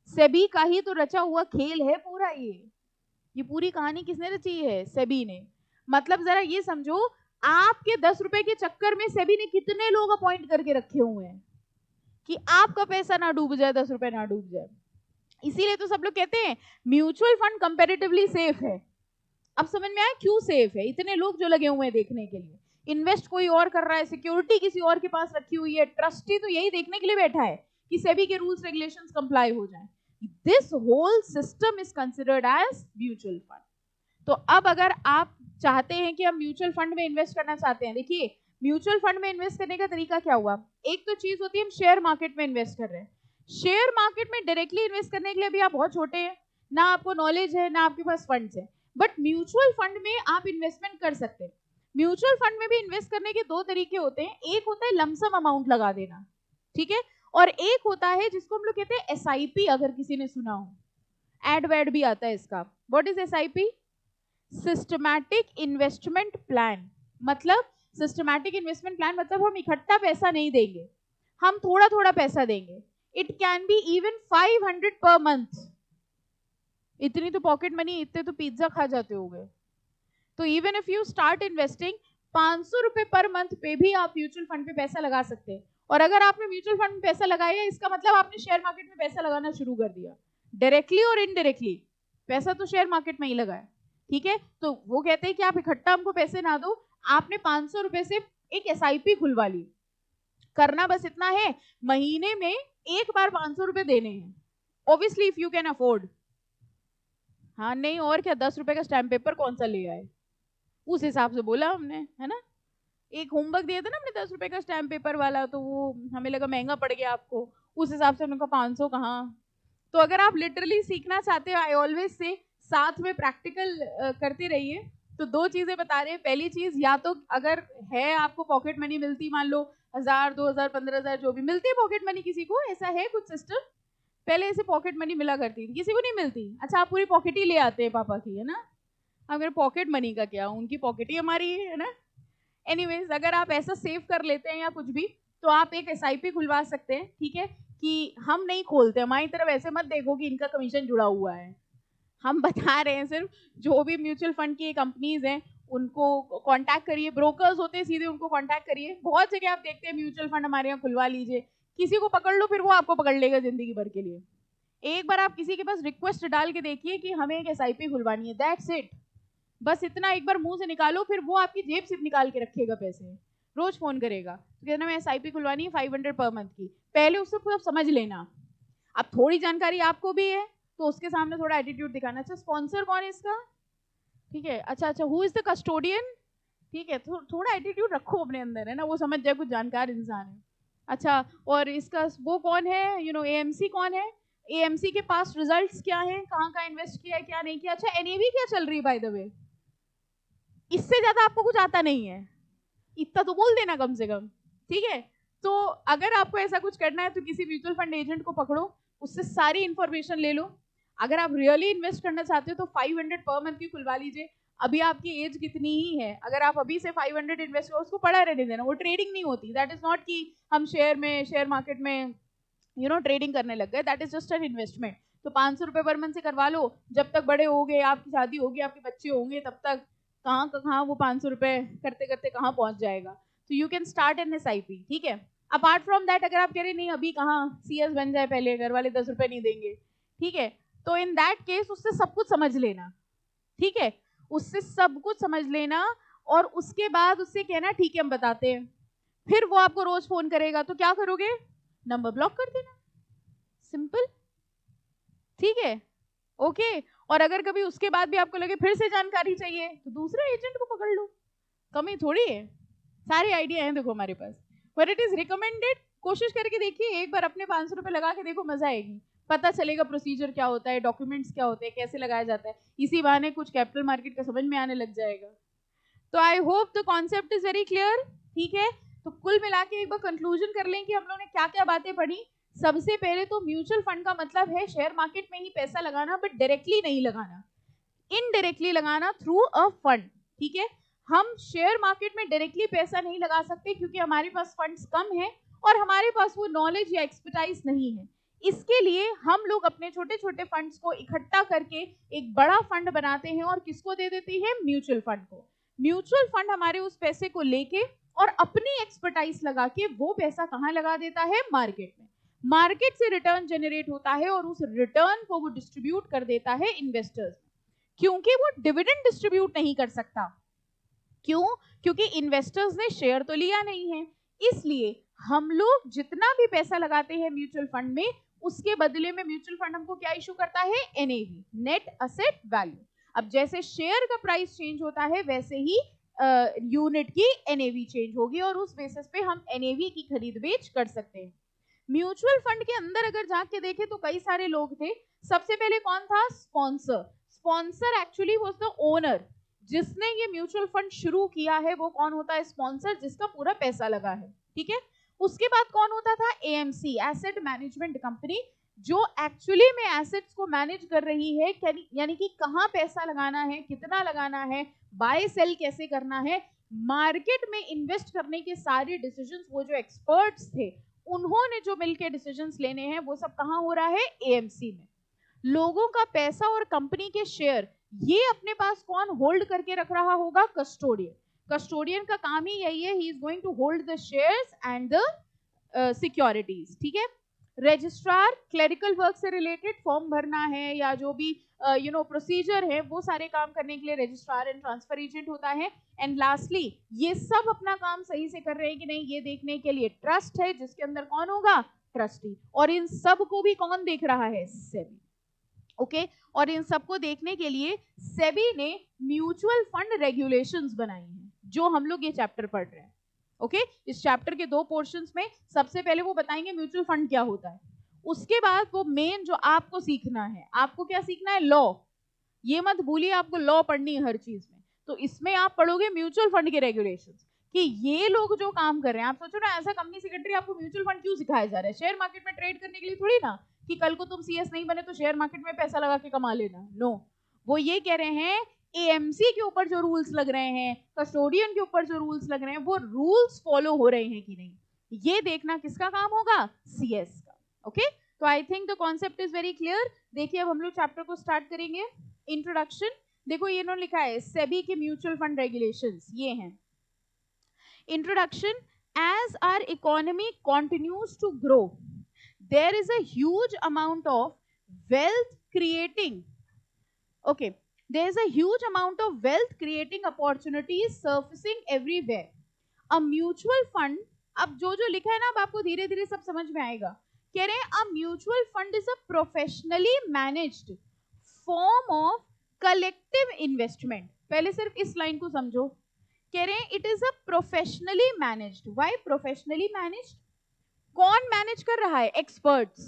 सेबी का ही तो रचा हुआ खेल है पूरा ये पूरी कहानी किसने रची है, सेबी ने। मतलब जरा ये समझो, आपके 10 रुपए के चक्कर में सेबी ने कितने लोग अपॉइंट करके रखे हुए हैं कि आपका पैसा ना डूब जाए, 10 रुपए ना डूब जाए। इसीलिए तो सब लोग कहते हैं म्यूचुअल फंड कंपैरेटिवली सेफ है। अब समझ में आया क्यों सेफ है, इतने लोग जो लगे हुए हैं देखने के लिए। इन्वेस्ट कोई और कर रहा है, सिक्योरिटी किसी और के पास रखी हुई है, ट्रस्टी तो यही देखने के लिए बैठा है कि सेबी के रूल्स रेगुलेशंस कंप्लाई हो जाएं। This whole system is considered as mutual fund. तो अब अगर आप चाहते हैं कि हम म्यूचुअल फंड में इन्वेस्ट करना चाहते हैं, देखिए म्यूचुअल फंड में इन्वेस्ट करने का तरीका क्या हुआ, एक तो चीज होती है हम शेयर मार्केट में इन्वेस्ट कर रहे हैं। शेयर मार्केट में डायरेक्टली इन्वेस्ट करने के लिए भी आप बहुत छोटे हैं, ना आपको नॉलेज है ना आपके पास फंड्स है, बट म्यूचुअल फंड में आप इन्वेस्टमेंट कर सकते हैं। म्यूचुअल फंड में भी इन्वेस्ट करने के दो तरीके होते हैं, एक होता है लमसम अमाउंट लगा देना, ठीक है, और एक होता है जिसको हम लोग कहते हैं एसआईपी, अगर किसी ने सुना हो, एड वेड भी आता है इसका। What is SIP, systematic investment plan. मतलब सिस्टमैटिक इन्वेस्टमेंट प्लान मतलब हम इकट्ठा पैसा नहीं देंगे, हम थोड़ा थोड़ा पैसा देंगे। It can be even 500 per month. इतनी तो पॉकेट मनी, इतने तो पिज्जा खा जाते होंगे। तो even if you start investing 500 रुपए पर मंथ पे भी आप म्यूचुअल फंड पे पैसा लगा सकते हैं। और अगर आपने म्यूचुअल फंड में पैसा लगाया, इसका मतलब आपने शेयर मार्केट में पैसा लगाना शुरू कर दिया, डायरेक्टली और इनडायरेक्टली पैसा तो शेयर मार्केट में ही लगा है, ठीक है। तो वो कहते हैं कि आप इकट्ठा हमको पैसे ना दो, आपने 500 रुपए से एक एसआईपी खुलवा ली। करना बस इतना है, महीने में एक बार 500 रुपए देने हैं, obviously if you can afford. हाँ नहीं और क्या, 10 रुपए का स्टैम्प पेपर कौन सा ले आए, उस हिसाब से बोला हमने, है ना। एक होमवर्क दिया था ना हमने 10 रुपए का स्टैम्प पेपर वाला, तो वो हमें लगा महंगा पड़ गया आपको, उस हिसाब से हमने कहा 500 कहाँ। तो अगर आप लिटरली सीखना चाहते हो, आई ऑलवेज से साथ में प्रैक्टिकल करते रहिए। तो दो चीजें बता रहे हैं, पहली चीज, या तो अगर है आपको पॉकेट मनी मिलती, मान लो 1000 2000 15000 जो भी मिलती है पॉकेट मनी, किसी को ऐसा है कुछ सिस्टम, पहले ऐसे पॉकेट मनी मिला करती थी, किसी को नहीं मिलती, अच्छा आप पूरी पॉकेट ही ले आते हैं पापा की, है ना। अगर पॉकेट मनी का क्या, उनकी पॉकेट ही हमारी है ना। एनीवेज अगर आप ऐसा सेव कर लेते हैं या कुछ भी, तो आप एक एसआईपी खुलवा सकते हैं, ठीक है, कि हम नहीं खोलते, हमारी तरफ ऐसे मत देखो कि इनका कमीशन जुड़ा हुआ है, हम बता रहे हैं सिर्फ जो भी म्यूचुअल फंड की कंपनीज हैं उनको कांटेक्ट करिए, ब्रोकर्स होते हैं सीधे उनको कांटेक्ट करिए। बहुत जगह आप देखते हैं म्यूचुअल फंड हमारे यहाँ खुलवा लीजिए, किसी को पकड़ लो फिर वो आपको पकड़ लेगा जिंदगी भर के लिए। एक बार आप किसी के पास रिक्वेस्ट डाल के देखिए कि हमें एक एसआईपी खुलवानी है, दैट्स इट, बस इतना एक बार मुंह से निकालो, फिर वो आपकी जेब से निकाल के रखेगा पैसे, रोज फोन करेगा, तो कहना मैं एसआईपी खुलवानी है 500 पर मंथ की। पहले उससे पूरा समझ लेना, अब थोड़ी जानकारी आपको भी है तो उसके सामने थोड़ा एटीट्यूड दिखाना, अच्छा स्पॉन्सर कौन है इसका, ठीक है, अच्छा अच्छा हु इज द कस्टोडियन, ठीक है, थोड़ा एटीट्यूड रखो अपने अंदर, है ना, वो समझ जाए कुछ जानकार इंसान है। अच्छा और इसका वो कौन है, यू नो एएमसी कौन है, एएमसी के पास रिजल्ट्स क्या हैं, कहाँ कहाँ इन्वेस्ट किया है क्या नहीं किया, अच्छा एनएवी क्या चल रही है बाय द वे, इससे ज्यादा आपको कुछ आता नहीं है, इतना तो बोल देना कम से कम, ठीक है। तो अगर आपको ऐसा कुछ करना है तो किसी म्यूचुअल फंड एजेंट को पकड़ो, उससे सारी इंफॉर्मेशन ले लो। अगर आप रियली इन्वेस्ट करना चाहते हो तो 500 पर मंथ की खुलवा लीजिए। अभी आपकी एज कितनी ही है, अगर आप अभी से 500 इन्वेस्ट करो, उसको पड़ा रहने देना, वो ट्रेडिंग नहीं होती, दैट इज नॉट कि हम शेयर मार्केट में यू नो ट्रेडिंग करने लग गए, that is just an investment. तो 500 रुपए पर मंथ से करवा लो, जब तक बड़े हो गए, आपकी शादी होगी, आपके बच्चे होंगे, तब तक कहाँ वो 500 रुपए करते करते कहाँ पहुंच जाएगा। तो you can start an SIP, ठीक है। अपार्ट फ्रॉम दैट अगर आप कह रहे नहीं अभी कहाँ सीएस बन जाए, पहले घर वाले 10 रुपए नहीं देंगे, ठीक है, तो इन दैट केस उससे सब कुछ समझ लेना, ठीक है, उससे सब कुछ समझ लेना, और उसके बाद उससे कहना ठीक है हम बताते हैं। फिर वो आपको रोज फोन करेगा तो क्या करोगे, नंबर ब्लॉक कर देना, सिंपल, ठीक है, ओके। और अगर कभी उसके बाद भी आपको लगे फिर से जानकारी चाहिए तो दूसरे एजेंट को पकड़ लो, कमी थोड़ी है, सारे आइडिया हैं देखो हमारे पास, बट इट इज रिकमेंडेड। कोशिश करके देखिए, एक बार अपने 500 रुपए लगा के देखो, मजा आएगी, पता चलेगा प्रोसीजर क्या होता है, डॉक्यूमेंट्स क्या होते हैं, कैसे लगाया जाता है, इसी बहाने कुछ कैपिटल मार्केट का समझ में आने लग जाएगा। तो I hope the concept is very clear. ठीक है, तो कुल मिला के एक बार कंक्लूजन कर लें कि हम लोगों ने क्या क्या बातें पढ़ी। सबसे पहले तो म्यूचुअल फंड का मतलब है शेयर मार्केट में ही पैसा लगाना, बट डायरेक्टली नहीं लगाना, इनडायरेक्टली लगाना थ्रू अ फंड। ठीक है, हम शेयर मार्केट में डायरेक्टली पैसा नहीं लगा सकते क्योंकि हमारे पास फंड्स कम है और हमारे पास वो नॉलेज या एक्सपर्टाइज नहीं है। इसके लिए हम लोग अपने छोटे छोटे फंड्स को इकट्ठा करके एक बड़ा फंड बनाते हैं और किसको दे देते हैं, म्यूचुअल फंड को। म्यूचुअल फंड हमारे उस पैसे को लेके और अपनी एक्सपर्टाइज लगा के वो पैसा कहाँ लगा देता है, मार्केट में। मार्केट से रिटर्न जनरेट होता है और उस रिटर्न को वो डिस्ट्रीब्यूट कर देता है इन्वेस्टर्स। क्योंकि वो डिविडेंड डिस्ट्रीब्यूट नहीं कर सकता, क्यों, क्योंकि इन्वेस्टर्स ने शेयर तो लिया नहीं है। इसलिए हम लोग जितना भी पैसा लगाते हैं म्यूचुअल फंड में, उसके बदले में म्यूचुअल फंड हमको क्या इशू करता है, एनएवी, नेट असेट वैल्यू। अब जैसे शेयर का प्राइस चेंज होता है वैसे ही यूनिट की एनएवी चेंज होगी और उस बेसिस पे हम एनएवी की खरीद बेच कर सकते हैं। म्यूचुअल फंड के अंदर अगर जाके देखें तो कई सारे लोग थे। सबसे पहले कौन था, sponsor. Sponsor actually was the owner, जिसने ये म्यूचुअल फंड शुरू किया है वो कौन होता है, स्पॉन्सर, जिसका पूरा पैसा लगा है। ठीक है, उसके बाद कौन होता था, एएमसी, एसेट मैनेजमेंट कंपनी, जो एक्चुअली में एसेट्स को मैनेज कर रही है, यानी कि कहाँ पैसा लगाना है, कितना लगाना है, बाय सेल कैसे करना है, मार्केट में इन्वेस्ट करने के सारे डिसीजंस वो जो एक्सपर्ट्स थे उन्होंने जो मिलकर डिसीजंस लेने हैं वो सब कहाँ हो रहा है, एएमसी में। लोगों का पैसा और कंपनी के शेयर ये अपने पास कौन होल्ड करके रख रहा होगा, कस्टोडियन। कस्टोडियन का काम ही यही है, he is going to hold the shares and the securities. ठीक है, रजिस्ट्रार क्लरिकल वर्क से रिलेटेड, फॉर्म भरना है या जो भी प्रोसीजर है वो सारे काम करने के लिए रजिस्ट्रार एंड ट्रांसफर एजेंट होता है। एंड लास्टली ये सब अपना काम सही से कर रहे हैं कि नहीं ये देखने के लिए ट्रस्ट है, जिसके अंदर कौन होगा, ट्रस्टी। और इन सब को भी कौन देख रहा है, सेबी। ओके, और इन सबको देखने के लिए सेबी ने म्यूचुअल फंड रेगुलेशंस बनाई हैं, जो हम लोग ये चैप्टर पढ़ रहे हैं। ओके, इस चैप्टर के 2 पोर्शंस में सबसे पहले वो बताएंगे म्यूचुअल फंड क्या होता है, उसके बाद वो मेन जो आपको सीखना है, आपको क्या सीखना है, लॉ। ये मत भूलिए आपको लॉ पढ़नी है हर चीज में, तो इसमें आप पढ़ोगे म्यूचुअल फंड के रेगुलेशंस, कि ये लोग जो काम कर रहे हैं। आप सोचो ना, ऐसा कंपनी सेक्रेटरी आपको म्यूचुअल फंड क्यों सिखाया जा रहा है, शेयर मार्केट में ट्रेड करने के लिए थोड़ी ना, कि कल को तुम सीएस नहीं बने तो शेयर मार्केट में पैसा लगा के कमा लेना। नो, वो ये कह रहे हैं एएमसी के ऊपर जो रूल्स लग रहे हैं, कस्टोडियन के ऊपर जो रूल्स लग रहे हैं, वो रूल्स फॉलो हो रहे हैं कि नहीं, ये देखना किसका काम होगा, सीएस का। ओके, तो I think the concept is very clear. देखिए अब हम लोग चैप्टर को स्टार्ट करेंगे। इंट्रोडक्शन, देखो ये इन्होंने लिखा है सेबी के म्यूचुअल फंड रेगुलेशंस, ये हैं। Introduction, as our economy continues to grow, there is a huge amount of wealth creating, okay, there is a huge amount of wealth creating opportunities surfacing everywhere. A mutual fund, अब जो जो लिखा है ना, अब आपको धीरे धीरे सब समझ में आएगा। कह रहे हैं a mutual fund is a professionally managed form of collective investment। पहले सिर्फ इस लाइन को समझो, कह रहे हैं it is a professionally managed. Why professionally managed, कौन मैनेज कर रहा है, एक्सपर्ट्स।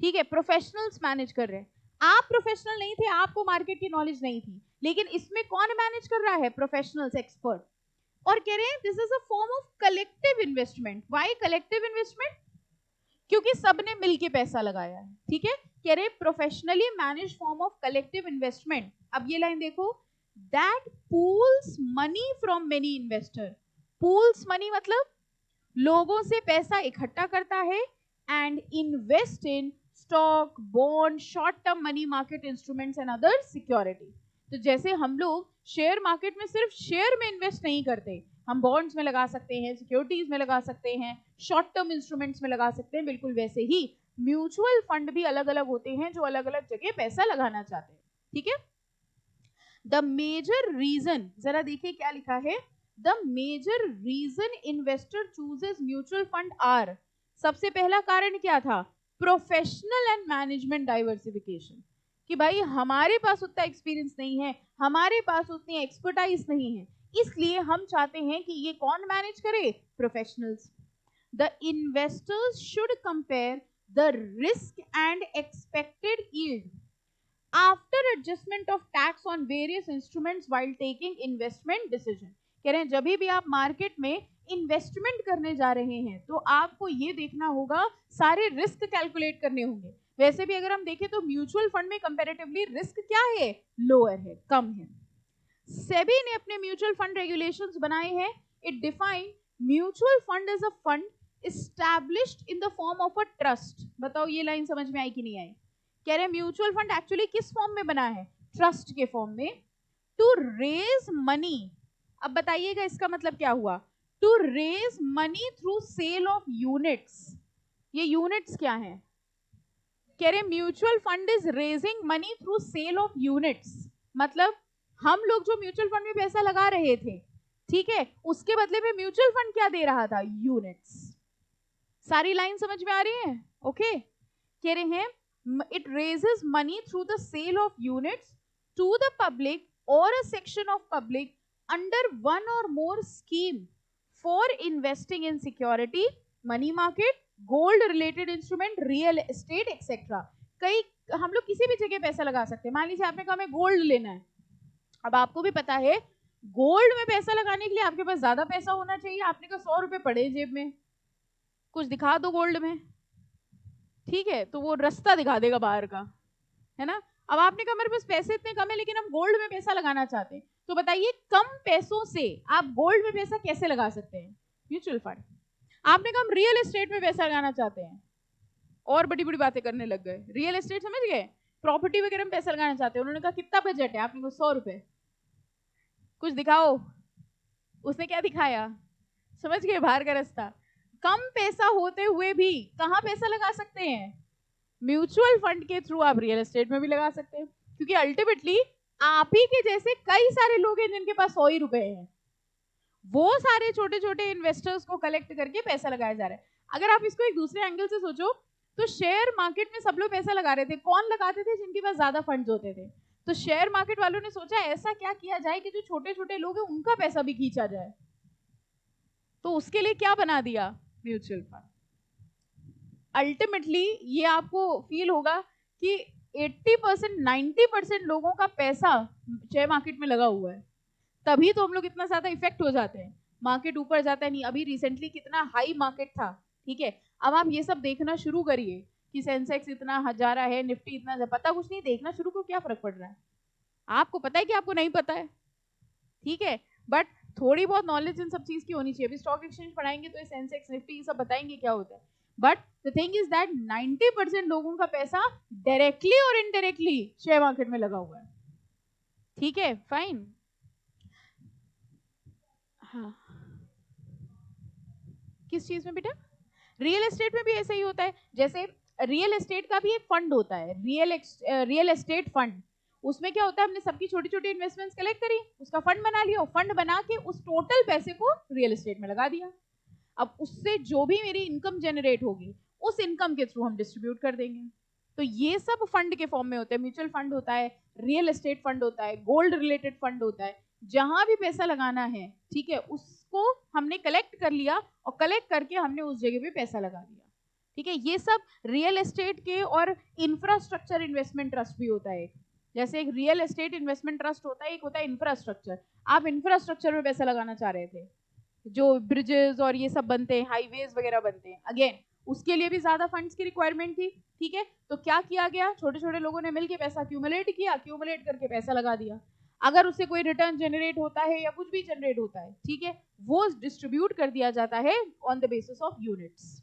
ठीक है, प्रोफेशनल्स मैनेज कर रहे हैं। आप प्रोफेशनल नहीं थे, आपको मार्केट की नॉलेज नहीं थी, लेकिन इसमें कौन मैनेज कर रहा है, प्रोफेशनल्स, एक्सपर्ट। और कह रहे हैं this is a form of collective investment. Why collective investment, क्योंकि सबने मिलके पैसा लगाया है। ठीक है, कह रहे professionally manage form of collective investment. अब ये लाइन देखो, that pools money from many investor। pools money मतलब लोगों से पैसा इकट्ठा करता है and invest in stock, bond, short term money market instruments and other security। तो जैसे हम लोग शेयर मार्केट में सिर्फ शेयर में इन्वेस्ट नहीं करते, हम बॉन्ड्स में लगा सकते हैं, सिक्योरिटीज में लगा सकते हैं, शॉर्ट टर्म इंस्ट्रूमेंट्स में लगा सकते हैं, बिल्कुल वैसे ही म्यूचुअल फंड भी अलग अलग होते हैं जो अलग अलग जगह पैसा लगाना चाहते हैं। ठीक है, द मेजर रीजन, जरा देखिए क्या लिखा है, the major reason investor chooses mutual fund are, सबसे पहला कारण क्या था, प्रोफेशनल एंड मैनेजमेंट डाइवर्सिफिकेशन। कि भाई हमारे पास उतना एक्सपीरियंस नहीं है, हमारे पास उतनी एक्सपर्टाइज नहीं है, इसलिए हम चाहते हैं कि ये कौन मैनेज करे? Professionals. The investors should compare the risk and expected yield after adjustment of tax on various instruments while taking investment decision. कह रहे हैं जब भी आप मार्केट में इन्वेस्टमेंट करने जा रहे हैं तो आपको ये देखना होगा, सारे रिस्क कैलकुलेट करने होंगे. वैसे भी अगर हम देखें तो म्यूचुअल फंड में कंपैरेटिवली रिस्क क्या है? लोअर है, कम है. सेबी ने अपने म्यूचुअल फंड रेगुलेशंस बनाए हैं. It define mutual fund as a fund established in the form of a trust. बताओ ये लाइन समझ में आई कि नहीं आई? कह रहे हैं म्यूचुअल फंड एक्चुअली किस फॉर्म में बना है? ट्रस्ट के फॉर्म में. To raise money. अब बताइएगा इसका मतलब क्या हुआ? To raise money through sale of units. ये यूनिट्स क्या है? कह रहे mutual fund is raising money through sale of units. मतलब हम लोग जो म्यूचुअल फंड में पैसा लगा रहे थे, ठीक है, उसके बदले में म्यूचुअल फंड क्या दे रहा था? यूनिट्स. सारी लाइन समझ में आ रही है? ओके. कह रहे हैं it raises money through the sale of units to the public or a section of public under one or more scheme for investing in security, money market, gold related instrument, real estate etc. कई हम लोग किसी भी जगह पैसा लगा सकते हैं. मान लीजिए आपने कहा हमें गोल्ड लेना है. अब आपको भी पता है गोल्ड में पैसा लगाने के लिए आपके पास ज्यादा पैसा होना चाहिए. आपने कहा 100 रुपए पड़े जेब में, कुछ दिखा दो गोल्ड में, ठीक है, तो वो रास्ता दिखा देगा बाहर का, है ना. अब आपने कहा मेरे पास पैसे इतने कम है लेकिन हम गोल्ड में पैसा लगाना चाहते हैं, तो बताइए कम पैसों से आप गोल्ड में पैसा कैसे लगा सकते हैं? Mutual fund. आपने कहा हम रियल एस्टेट में पैसा लगाना चाहते हैं, और बड़ी बड़ी बातें करने लग गए. रियल एस्टेट समझ गए, प्रॉपर्टी वगैरह में पैसा लगाना चाहते हैं. उन्होंने कहा कितना बजट है? आपने कहा 100 रुपए, कुछ दिखाओ. उसने क्या दिखाया? समझ गए बाहर का रास्ता. कम पैसा होते हुए भी कहाँ पैसा लगा सकते हैं? म्यूचुअल फंड के थ्रू आप रियल एस्टेट में भी लगा सकते हैं, क्योंकि अल्टीमेटली आप ही के जैसे कई सारे लोग हैं जिनके पास 100 ही रुपए हैं. वो सारे छोटे छोटे इन्वेस्टर्स को कलेक्ट करके पैसा लगाया जा रहा है. अगर आप इसको एक दूसरे एंगल से सोचो तो शेयर मार्केट में सब लोग पैसा लगा रहे थे. कौन लगाते थे? जिनके पास ज्यादा फंड्स होते थे. तो शेयर मार्केट वालों ने सोचा ऐसा क्या किया जाए कि जो छोटे छोटे लोग हैं उनका पैसा भी खींचा जाए. तो उसके लिए क्या बना दिया? Mutual fund. अल्टीमेटली ये आपको फील होगा कि 80% 90% लोगों का पैसा शेयर मार्केट में लगा हुआ है. तभी तो हम लोग इतना ज्यादा इफेक्ट हो जाते हैं. मार्केट ऊपर जाता है नहीं. अभी रिसेंटली कितना हाई मार्केट था, ठीक है. अब आप ये सब देखना शुरू करिए कि सेंसेक्स इतना हजारा है, निफ्टी इतना, पता कुछ नहीं, देखना शुरू करो क्या फर्क पड़ रहा है. आपको पता है कि आपको नहीं पता है, ठीक है, बट थोड़ी बहुत नॉलेज इन सब चीज की होनी चाहिए. अभी स्टॉक एक्सचेंज पढ़ाएंगे तो सेंसेक्स निफ्टी ये सब बताएंगे क्या होता है. But the thing is that 90% लोगों का पैसा डायरेक्टली और इनडायरेक्टली शेयर मार्केट में लगा हुआ है. ठीक है, फाइन. हाँ, किस चीज में बेटा? रियल एस्टेट में भी ऐसा ही होता है. जैसे रियल एस्टेट का भी एक फंड होता है, रियल एस्टेट फंड. उसमें क्या होता है, हमने सबकी छोटी छोटी इन्वेस्टमेंट्स कलेक्ट करी, उसका फंड बना लिया, फंड बना के उस टोटल पैसे को रियल एस्टेट में लगा दिया. अब उससे जो भी मेरी इनकम जनरेट होगी उस इनकम के थ्रू हम डिस्ट्रीब्यूट कर देंगे. तो ये सब फंड के फॉर्म में होते हैं. म्यूचुअल फंड होता है, रियल एस्टेट फंड होता है, गोल्ड रिलेटेड फंड होता है. जहां भी पैसा लगाना है, ठीक है, उसको हमने कलेक्ट कर लिया और कलेक्ट करके हमने उस जगह पे पैसा लगा दिया. ठीक है, ये सब रियल एस्टेट के. और इंफ्रास्ट्रक्चर इन्वेस्टमेंट ट्रस्ट भी होता है. जैसे एक रियल एस्टेट इन्वेस्टमेंट ट्रस्ट होता है, एक होता है इंफ्रास्ट्रक्चर. आप इंफ्रास्ट्रक्चर में पैसा लगाना चाह रहे थे, जो ब्रिजेस और ये सब बनते हैं, हाईवेज वगैरह बनते हैं, अगेन उसके लिए भी ज्यादा फंड्स की रिक्वायरमेंट थी. ठीक है, तो क्या किया गया, छोटे छोटे लोगों ने मिलकर पैसा अक्यूमुलेट किया, अक्यूमुलेट करके पैसा लगा दिया. अगर उससे कोई रिटर्न जनरेट होता है या कुछ भी जनरेट होता है, ठीक है, वो डिस्ट्रीब्यूट कर दिया जाता है on the basis of units.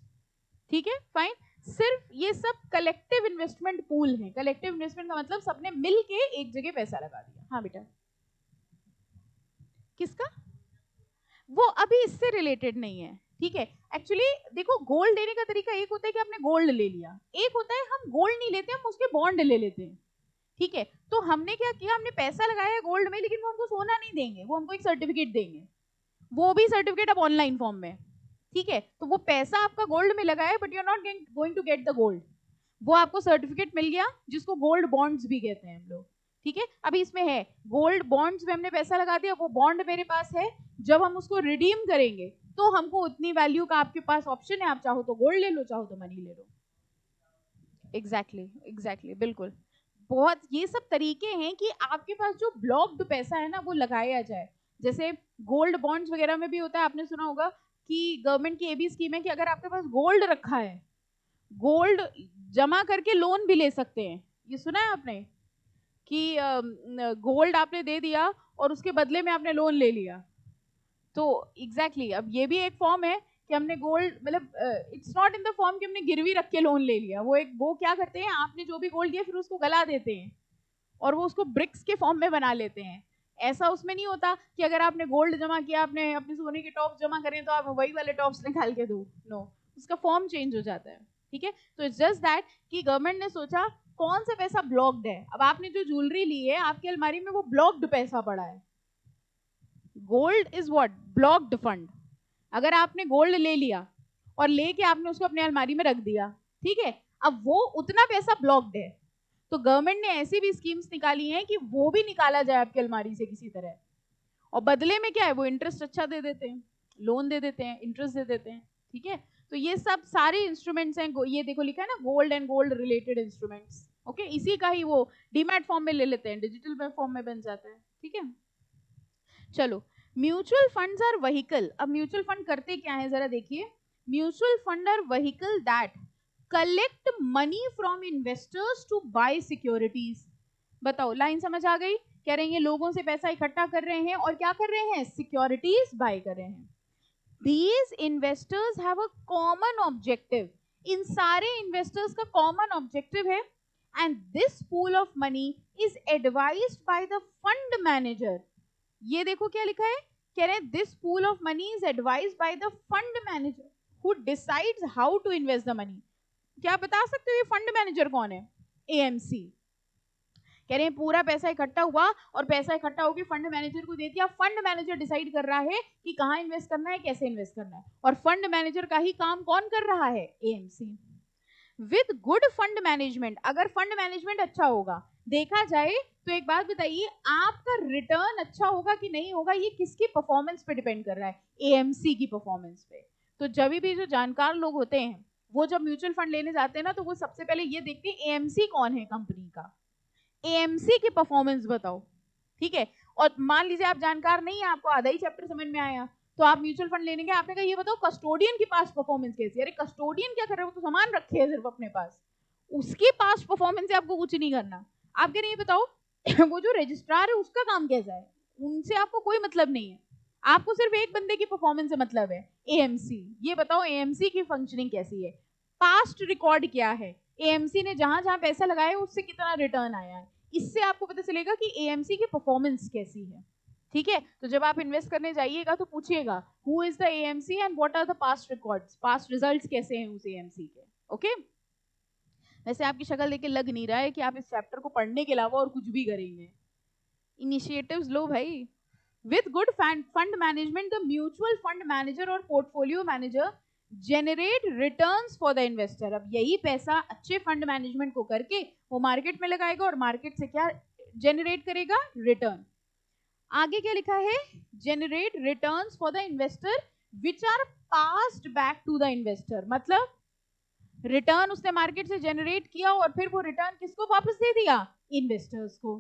ठीक है, फाइन. सिर्फ ये सब कलेक्टिव इन्वेस्टमेंट पूल है. कलेक्टिव इन्वेस्टमेंट का मतलब सबने मिलके एक जगह पैसा लगा दिया. हाँ बेटा, किसका? वो अभी इससे रिलेटेड नहीं है. ठीक है, एक्चुअली देखो, गोल्ड लेने का तरीका एक होता है कि आपने गोल्ड ले लिया, एक होता है हम गोल्ड नहीं लेते, हम उसके बॉन्ड ले लेते हैं. ठीक है, तो हमने क्या किया, हमने पैसा लगाया है गोल्ड में, लेकिन वो हमको सोना नहीं देंगे, वो हमको एक सर्टिफिकेट देंगे. वो भी सर्टिफिकेट अब ऑनलाइन फॉर्म में. ठीक है, तो वो पैसा आपका गोल्ड में लगा है, but you are not going to get the gold. वो आपको सर्टिफिकेट मिल गया जिसको गोल्ड बॉन्ड्स भी कहते हैं हम लोग. ठीक है। अभी इसमें है गोल्ड बॉन्ड्स में हमने पैसा लगा दिया, वो बॉन्ड मेरे पास है, जब हम उसको रिडीम करेंगे तो हमको उतनी वैल्यू का आपके पास ऑप्शन है, आप चाहो तो गोल्ड ले लो, चाहो तो मनी ले लो। एग्जैक्टली बिल्कुल। बहुत ये सब तरीके हैं कि आपके पास जो ब्लॉक्ड पैसा है ना वो लगाया जाए। जैसे गोल्ड बॉन्ड्स वगैरह में भी होता है, आपने सुना होगा कि गवर्नमेंट की ये भी स्कीम है कि अगर आपके पास गोल्ड रखा है, गोल्ड जमा करके लोन भी ले सकते हैं। ये सुना है आपने कि गोल्ड आपने दे दिया और उसके बदले में आपने लोन ले लिया। तो एग्जैक्टली अब ये भी एक फॉर्म है कि हमने गोल्ड, मतलब it's not in the form कि हमने गिरवी रख के लोन ले लिया। वो क्या करते हैं, आपने जो भी गोल्ड दिया फिर उसको गला देते हैं और वो उसको ब्रिक्स के फॉर्म में बना लेते हैं। ऐसा उसमें नहीं होता कि अगर आपने गोल्ड जमा किया, आपने अपने सोने के टॉप्स जमा करें तो आप वही वाले टॉप्स निकाल के दो, नो, उसका फॉर्म चेंज हो जाता है। ठीक है, तो इट्स जस्ट दैट कि गवर्नमेंट ने सोचा कौन सा पैसा ब्लॉक्ड है। अब आपने जो ज्वेलरी ली है आपकी अलमारी में वो ब्लॉक्ड पैसा पड़ा है। Gold is what, blocked fund. अगर आपने गोल्ड ले लिया और लेके आपने उसको अपने अलमारी में रख दिया, ठीक है, अब वो उतना पैसा ब्लॉक्ड है, तो गवर्नमेंट ने ऐसी भी स्कीम्स निकाली हैं कि वो भी निकाला जाए आपकी अलमारी से किसी तरह, और बदले में क्या है, वो इंटरेस्ट अच्छा दे देते हैं, लोन दे देते हैं, इंटरेस्ट दे देते हैं। ठीक है, तो ये सब सारे इंस्ट्रूमेंट्स हैं। ये देखो लिखा है ना, gold and gold related instruments. Okay, इसी का ही वो डीमैट फॉर्म में ले लेते हैं, डिजिटल फॉर्म में बन जाता है। ठीक है, चलो, म्यूचुअल फंड्स आर व्हीकल। अब म्यूचुअल फंड करते क्या है जरा देखिए। Mutual fund are vehicle that collect money from investors to buy securities. बताओ, लाइन समझ आ गई? कह रहे हैं लोगों से पैसा इकट्ठा कर रहे हैं और क्या कर रहे हैं, सिक्योरिटीज बाय कर रहे हैं। These investors have a common objective. इन सारे इन्वेस्टर्स का कॉमन ऑब्जेक्टिव है, and this pool of money is advised by the fund manager. ये देखो क्या लिखा है, कह रहे हैं this pool of money is advised by the fund manager who decides how to invest the money. क्या बता सकते हो ये फंड मैनेजर कौन है? एएमसी। कह रहे हैं पूरा पैसा इकट्ठा हुआ और पैसा इकट्ठा होकर फंड मैनेजर को दे दिया। फंड मैनेजर डिसाइड कर रहा है कि कहाँ इन्वेस्ट करना है, कैसे इन्वेस्ट करना है, और फंड मैनेजर का ही काम कौन कर रहा है, AMC. With good fund management, अगर फंड मैनेजमेंट अच्छा होगा, देखा जाए तो एक बात बताइए, आपका रिटर्न अच्छा होगा कि नहीं होगा, ये किसकी परफॉर्मेंस पे डिपेंड कर रहा है, एएमसी की परफॉर्मेंस पे। तो जब भी जो जानकार लोग होते हैं वो जब म्यूचुअल फंड लेने जाते हैं ना, तो वो सबसे पहले ये देखते हैं एएमसी कौन है कंपनी का, एएमसी की परफॉर्मेंस बताओ। ठीक है, और मान लीजिए आप जानकार नहीं है, आपको आधा ही चैप्टर समझ में आया, तो आप म्यूचुअल फंड लेने गए, आपने कहा ये बताओ कस्टोडियन के पास परफॉर्मेंस कैसी है। अरे कस्टोडियन क्या कर रहे हो, तो सामान रखे है सिर्फ अपने पास, उसके पास परफॉर्मेंस से आपको कुछ नहीं करना। आप कह रहे हैं बताओ वो जो रजिस्ट्रार है उसका काम कैसा है, उनसे आपको कोई मतलब नहीं है, आपको सिर्फ एक बंदे की परफॉर्मेंस से मतलब है, एएमसी। ये बताओ एएमसी की फंक्शनिंग कैसी है, पास्ट रिकॉर्ड क्या है, एएमसी ने जहां जहां पैसा लगाया उससे कितना रिटर्न आया है, इससे आपको पता चलेगा कि एएमसी की परफॉर्मेंस कैसी है। ठीक है, तो जब आप इन्वेस्ट करने जाइएगा तो पूछिएगा who is the AMC and what are the past records, past results कैसे हैं उस एएमसी के। ओके, वैसे आपकी शक्ल देख के लग नहीं रहा है कि आप इस चैप्टर को पढ़ने के अलावा और कुछ भी करेंगे। इनिशिएटिव्स लो भाई। With good fund management the mutual fund manager और portfolio manager generate returns for the investor. अब यही पैसा अच्छे फंड मैनेजमेंट को करके वो मार्केट में लगाएगा और मार्केट से क्या जेनरेट करेगा, रिटर्न। आगे क्या लिखा है, generate returns for the investor which are passed back to the investor. मतलब रिटर्न उसने मार्केट से जनरेट किया और फिर वो रिटर्न किसको वापस दे दिया, इन्वेस्टर्स को।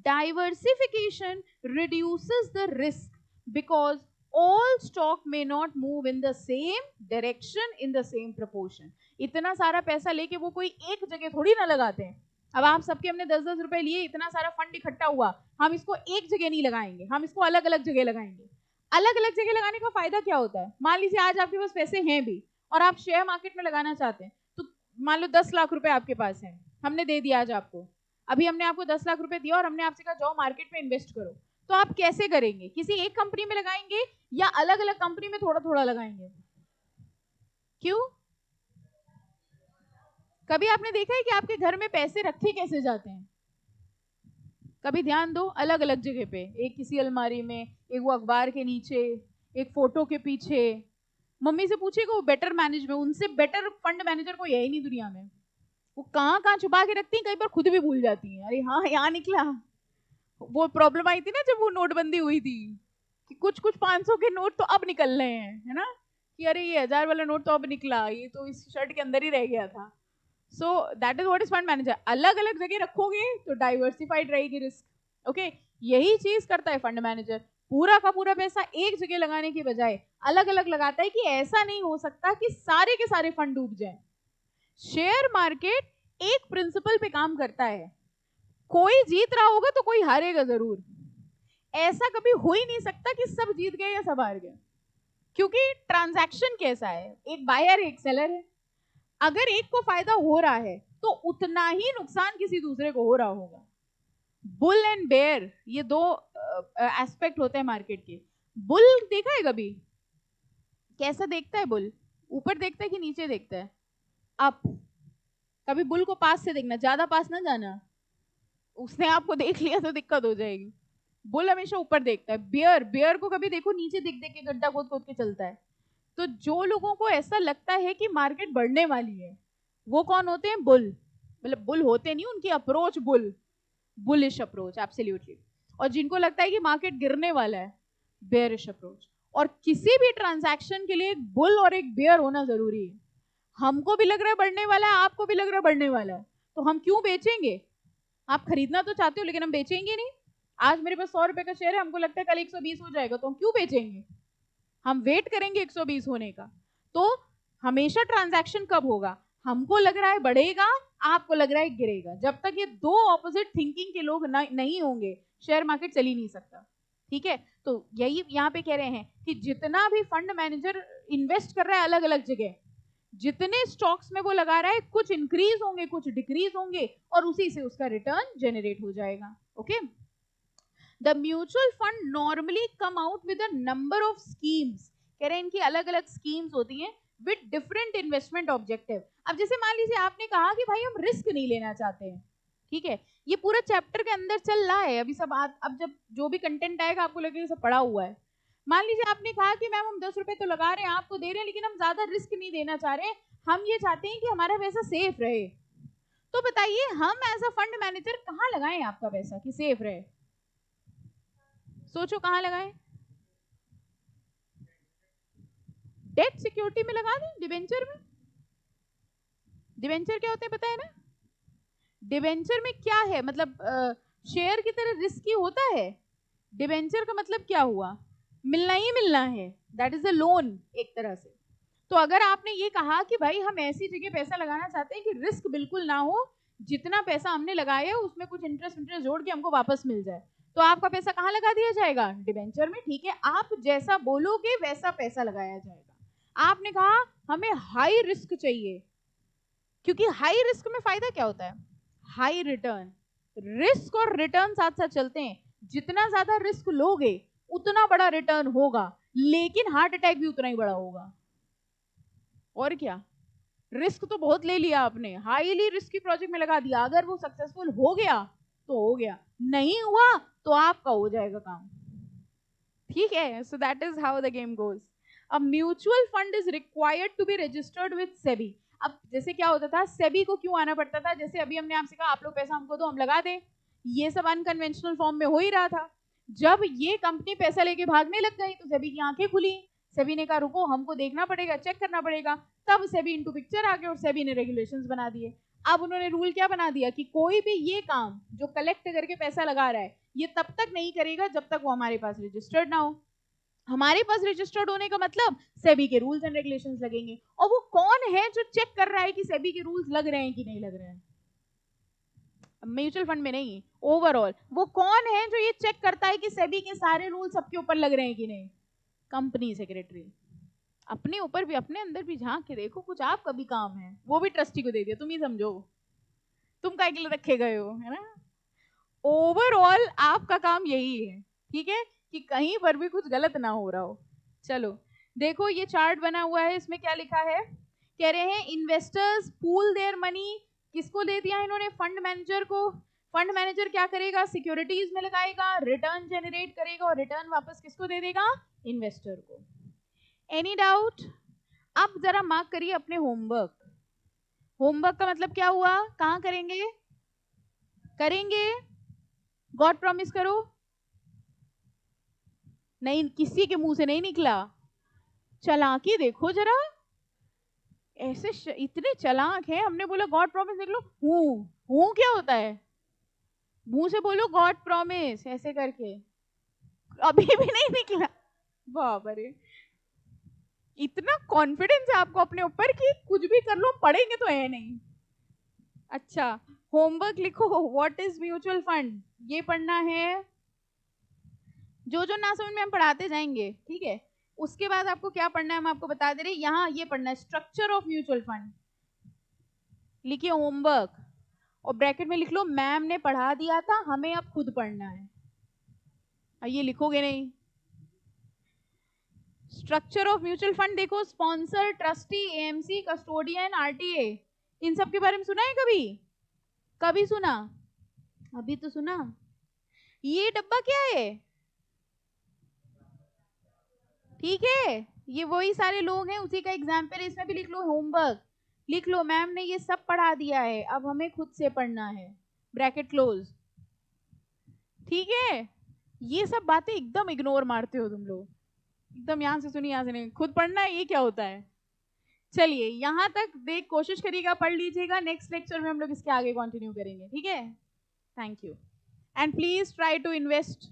Diversification reduces the risk because all stock may not move in the same direction in the same proportion। इतना सारा पैसा लेके वो कोई एक जगह थोड़ी ना लगाते हैं। अब आप सबके हमने 10-10 रुपए लिए, इतना सारा फंड इकट्ठा हुआ, हम इसको एक जगह नहीं लगाएंगे, हम इसको अलग अलग जगह लगाएंगे। अलग अलग जगह लगाने का फायदा क्या होता है, मान लीजिए आज आपके पास पैसे हैं भी और आप शेयर मार्केट में लगाना चाहते हैं, तो मान लो 10 लाख रुपए आपके पास है, हमने दे दिया आज आपको, अभी हमने आपको 10 लाख रुपए दिया और हमने आपसे कहा जाओ मार्केट में इन्वेस्ट करो, तो आप कैसे करेंगे, किसी एक कंपनी में लगाएंगे या अलग अलग कंपनी में थोड़ा थोड़ा लगाएंगे? क्यों? कभी आपने देखा है कि आपके घर में पैसे रखे कैसे जाते हैं? कभी ध्यान दो, अलग अलग जगह पे, एक किसी अलमारी में, एक वो अखबार के नीचे, एक फोटो के पीछे। मम्मी से पूछिएगा वो बेटर मैनेजमेंट, उनसे बेटर फंड मैनेजर कोई है ही नहीं दुनिया में, वो कहाँ कहाँ छुपा के रखती हैं, कई बार खुद भी भूल जाती हैं, अरे हाँ यहाँ निकला। वो प्रॉब्लम आई थी ना जब वो नोटबंदी हुई थी, कि कुछ कुछ 500 के नोट तो अब निकल रहे हैं, है ना, कि अरे ये 1000 वाला नोट तो अब निकला, ये तो इस शर्ट के अंदर ही रह गया था। सो that is what is fund manager. अलग अलग जगह रखोगे तो डाइवर्सिफाइड रहेगी रिस्क। ओके, यही चीज करता है फंड मैनेजर, पूरा का पूरा पैसा एक जगह लगाने की बजाय अलग अलग लगाता है, कि ऐसा नहीं हो सकता कि सारे के सारे फंड डूब जाएं। शेयर मार्केट एक प्रिंसिपल पे काम करता है, कोई जीत रहा होगा तो कोई हारेगा जरूर। ऐसा कभी हो ही नहीं सकता कि सब जीत गए या सब हार गए, क्योंकि ट्रांजैक्शन कैसा है, एक बायर एक सेलर है। अगर एक को फायदा हो रहा है तो उतना ही नुकसान किसी दूसरे को हो रहा होगा। बुल एंड बेयर, ये दो एस्पेक्ट होते हैं मार्केट के। बुल देखा है कभी, कैसा देखता है बुल, ऊपर देखता है कि नीचे देखता है, अप। कभी बुल को पास से देखना, ज्यादा पास ना जाना, उसने आपको देख लिया तो दिक्कत हो जाएगी। बुल हमेशा ऊपर देखता है। बियर, बियर को कभी देखो नीचे देख देख के गड्ढा खोद खोद के चलता है। तो जो लोगों को ऐसा लगता है कि मार्केट बढ़ने वाली है, वो कौन होते हैं, बुल। मतलब बुल होते नहीं, उनकी अप्रोच बुलिश अप्रोच, एब्सोल्युटली। और जिनको लगता है कि मार्केट गिरने वाला है, बेयरिश अप्रोच। और किसी भी ट्रांजैक्शन के लिए एक बुल और एक बेयर होना जरूरी है। हमको भी लग रहा है बढ़ने वाला है, आपको भी लग रहा है बढ़ने वाला है, तो हम क्यों बेचेंगे। आप खरीदना तो चाहते हो लेकिन हम बेचेंगे नहीं। आज मेरे पास 100 रुपए का शेयर है, हमको लगता है कल 120 हो जाएगा, तो हम क्यों बेचेंगे, हम वेट करेंगे 120 होने का। तो हमेशा ट्रांजैक्शन कब होगा, हमको लग रहा है बढ़ेगा, आपको लग रहा है गिरेगा। जब तक ये दो ऑपोजिट थिंकिंग के लोग नहीं होंगे, शेयर मार्केट चल ही नहीं सकता। ठीक है, तो यही यहाँ पे कह रहे हैं कि जितना भी फंड मैनेजर इन्वेस्ट कर रहा है अलग अलग जगह, जितने स्टॉक्स में वो लगा रहा है, कुछ इंक्रीज होंगे कुछ डिक्रीज होंगे, और उसी से उसका रिटर्न जनरेट हो जाएगा। Okay, the mutual fund normally come out with a number of schemes. कह रहे हैं इनकी अलग अलग स्कीम्स होती हैं विद डिफरेंट इन्वेस्टमेंट ऑब्जेक्टिव। अब जैसे मान लीजिए आपने कहा कि भाई हम रिस्क नहीं लेना चाहते हैं, ठीक है, ये पूरा चैप्टर के अंदर चल रहा है अभी सब। अब जब जो भी कंटेंट आएगा आपको लगेगा सब पढ़ा हुआ है। मान लीजिए आपने कहा कि मैम हम 10 रुपए तो लगा रहे हैं, आपको दे रहे हैं, लेकिन हम ज्यादा रिस्क नहीं देना चाह रहे, हम ये चाहते हैं कि हमारा पैसा सेफ रहे। तो बताइए हम एज अ फंड मैनेजर कहाँ लगाएं आपका पैसा कि सेफ रहे, सोचो कहाँ लगाएं। डेट सिक्योरिटी में लगा दें, डिबेंचर में। डिबेंचर क्या होते हैं पता है ना, डिबेंचर में क्या है, मतलब शेयर की तरह रिस्की होता है। डिबेंचर का मतलब क्या हुआ, मिलना ही मिलना है, दैट इज अ लोन एक तरह से। तो अगर आपने ये कहा कि भाई हम ऐसी जगह पैसा लगाना चाहते हैं कि रिस्क बिल्कुल ना हो, जितना पैसा हमने लगाया है उसमें कुछ इंटरेस्ट जोड़ के हमको वापस मिल जाए, तो आपका पैसा कहाँ लगा दिया जाएगा, डिबेंचर में। ठीक है, आप जैसा बोलोगे वैसा पैसा लगाया जाएगा। आपने कहा हमें हाई रिस्क चाहिए, क्योंकि हाई रिस्क में फायदा क्या होता है, हाई रिटर्न। रिस्क और रिटर्न साथ साथ चलते हैं, जितना ज्यादा रिस्क लोगे उतना बड़ा रिटर्न होगा, लेकिन हार्ट अटैक भी उतना ही बड़ा होगा। और क्या, रिस्क तो बहुत ले लिया आपने, हाईली रिस्की प्रोजेक्ट में लगा दिया, अगर वो सक्सेसफुल हो गया तो हो गया, नहीं हुआ तो आपका हो जाएगा काम। ठीक है, so that is how the game goes. A mutual fund is required to be registered with SEBI. अब जैसे क्या होता था, सेबी को क्यों आना पड़ता था, जैसे अभी हमने आपसे कहा आप लोग पैसा हमको दो हम लगा दें, ये सब अनकन्वेंशनल फॉर्म में हो ही रहा था। जब ये कंपनी पैसा लेके भागने लग गई तो सेबी की आंखें खुली, सेबी ने कहा रुको हमको देखना पड़ेगा, चेक करना पड़ेगा। तब सेबी इनटू पिक्चर आ गए और सेबी ने रेगुलेशंस बना दिए। अब उन्होंने रूल क्या बना दिया कि कोई भी ये काम जो कलेक्ट करके पैसा लगा रहा है ये तब तक नहीं करेगा जब तक वो हमारे पास रजिस्टर्ड ना हो। हमारे पास रजिस्टर्ड होने का मतलब सेबी के रूल्स एंड रेगुलेशंस लगेंगे। और वो कौन है जो चेक कर रहा है कि सेबी के रूल्स लग रहे हैं कि नहीं लग रहे हैं, म्यूचुअल फंड में नहीं, ओवरऑल वो कौन है जो ये चेक करता है कि सेबी के सारे रूल सबके ऊपर लग रहे हैं कि नहीं, कंपनी सेक्रेटरी। अपने ऊपर भी अपने अंदर भी झांक के देखो, कुछ आपका भी काम है, वो भी ट्रस्टी को दे दिया, तुम ही समझो तुम काय के लिए रखे गए हो, है ना। ओवरऑल आपका काम यही है, ठीक है, कि कहीं पर भी कुछ गलत ना हो रहा हो। चलो देखो ये चार्ट बना हुआ है, इसमें क्या लिखा है, कह रहे हैं इन्वेस्टर्स पूल देयर मनी, किसको दे दिया इन्होंने, फंड मैनेजर को। फंड मैनेजर क्या करेगा, सिक्योरिटीज में लगाएगा, रिटर्न जनरेट करेगा और रिटर्न वापस किसको दे देगा, इन्वेस्टर को। Any doubt. अब जरा मार्क करिए अपने होमवर्क, होमवर्क का मतलब क्या हुआ? कहाँ करेंगे? करेंगे? गॉड प्रॉमिस करो। नहीं, किसी के मुंह से नहीं निकला। चालाकी देखो जरा, ऐसे इतने चालाक है। हमने बोला गॉड प्रॉमिस, देख लो हूँ क्या होता है? मुंह से बोलो गॉड प्रॉमिस ऐसे करके, अभी भी नहीं निकला। बाप रे, इतना कॉन्फिडेंस है आपको अपने ऊपर कि कुछ भी कर लो, पढ़ेंगे तो है नहीं। अच्छा, होमवर्क लिखो, व्हाट इज म्यूचुअल फंड, ये पढ़ना है। जो जो ना समझ में हम पढ़ाते जाएंगे, ठीक है। उसके बाद आपको क्या पढ़ना है हम आपको बता दे रहे हैं। यहाँ ये पढ़ना है स्ट्रक्चर ऑफ म्यूचुअल फंड। लिखिए होमवर्क, और ब्रैकेट में लिख लो मैम ने पढ़ा दिया था, हमें अब खुद पढ़ना है। ये लिखोगे नहीं? स्ट्रक्चर ऑफ म्यूचुअल फंड देखो, sponsor, trustee, AMC, custodian, RTA, इन सब के बारे में सुना है कभी? कभी सुना? अभी तो सुना। ये डब्बा क्या है? ठीक है, ये वही सारे लोग हैं, उसी का एग्जाम्पल है। इसमें भी लिख लो होमवर्क, लिख लो मैम ने ये सब पढ़ा दिया है, अब हमें खुद से पढ़ना है, ब्रैकेट क्लोज। ठीक है, ये सब बातें एकदम इग्नोर मारते हो तुम लोग, एकदम यहाँ से सुनी यहाँ से नहीं, खुद पढ़ना है, ये क्या होता है? चलिए यहाँ तक देख कोशिश करिएगा, पढ़ लीजिएगा। नेक्स्ट लेक्चर में हम लोग इसके आगे कंटिन्यू करेंगे, ठीक है। Thank you, and please try to invest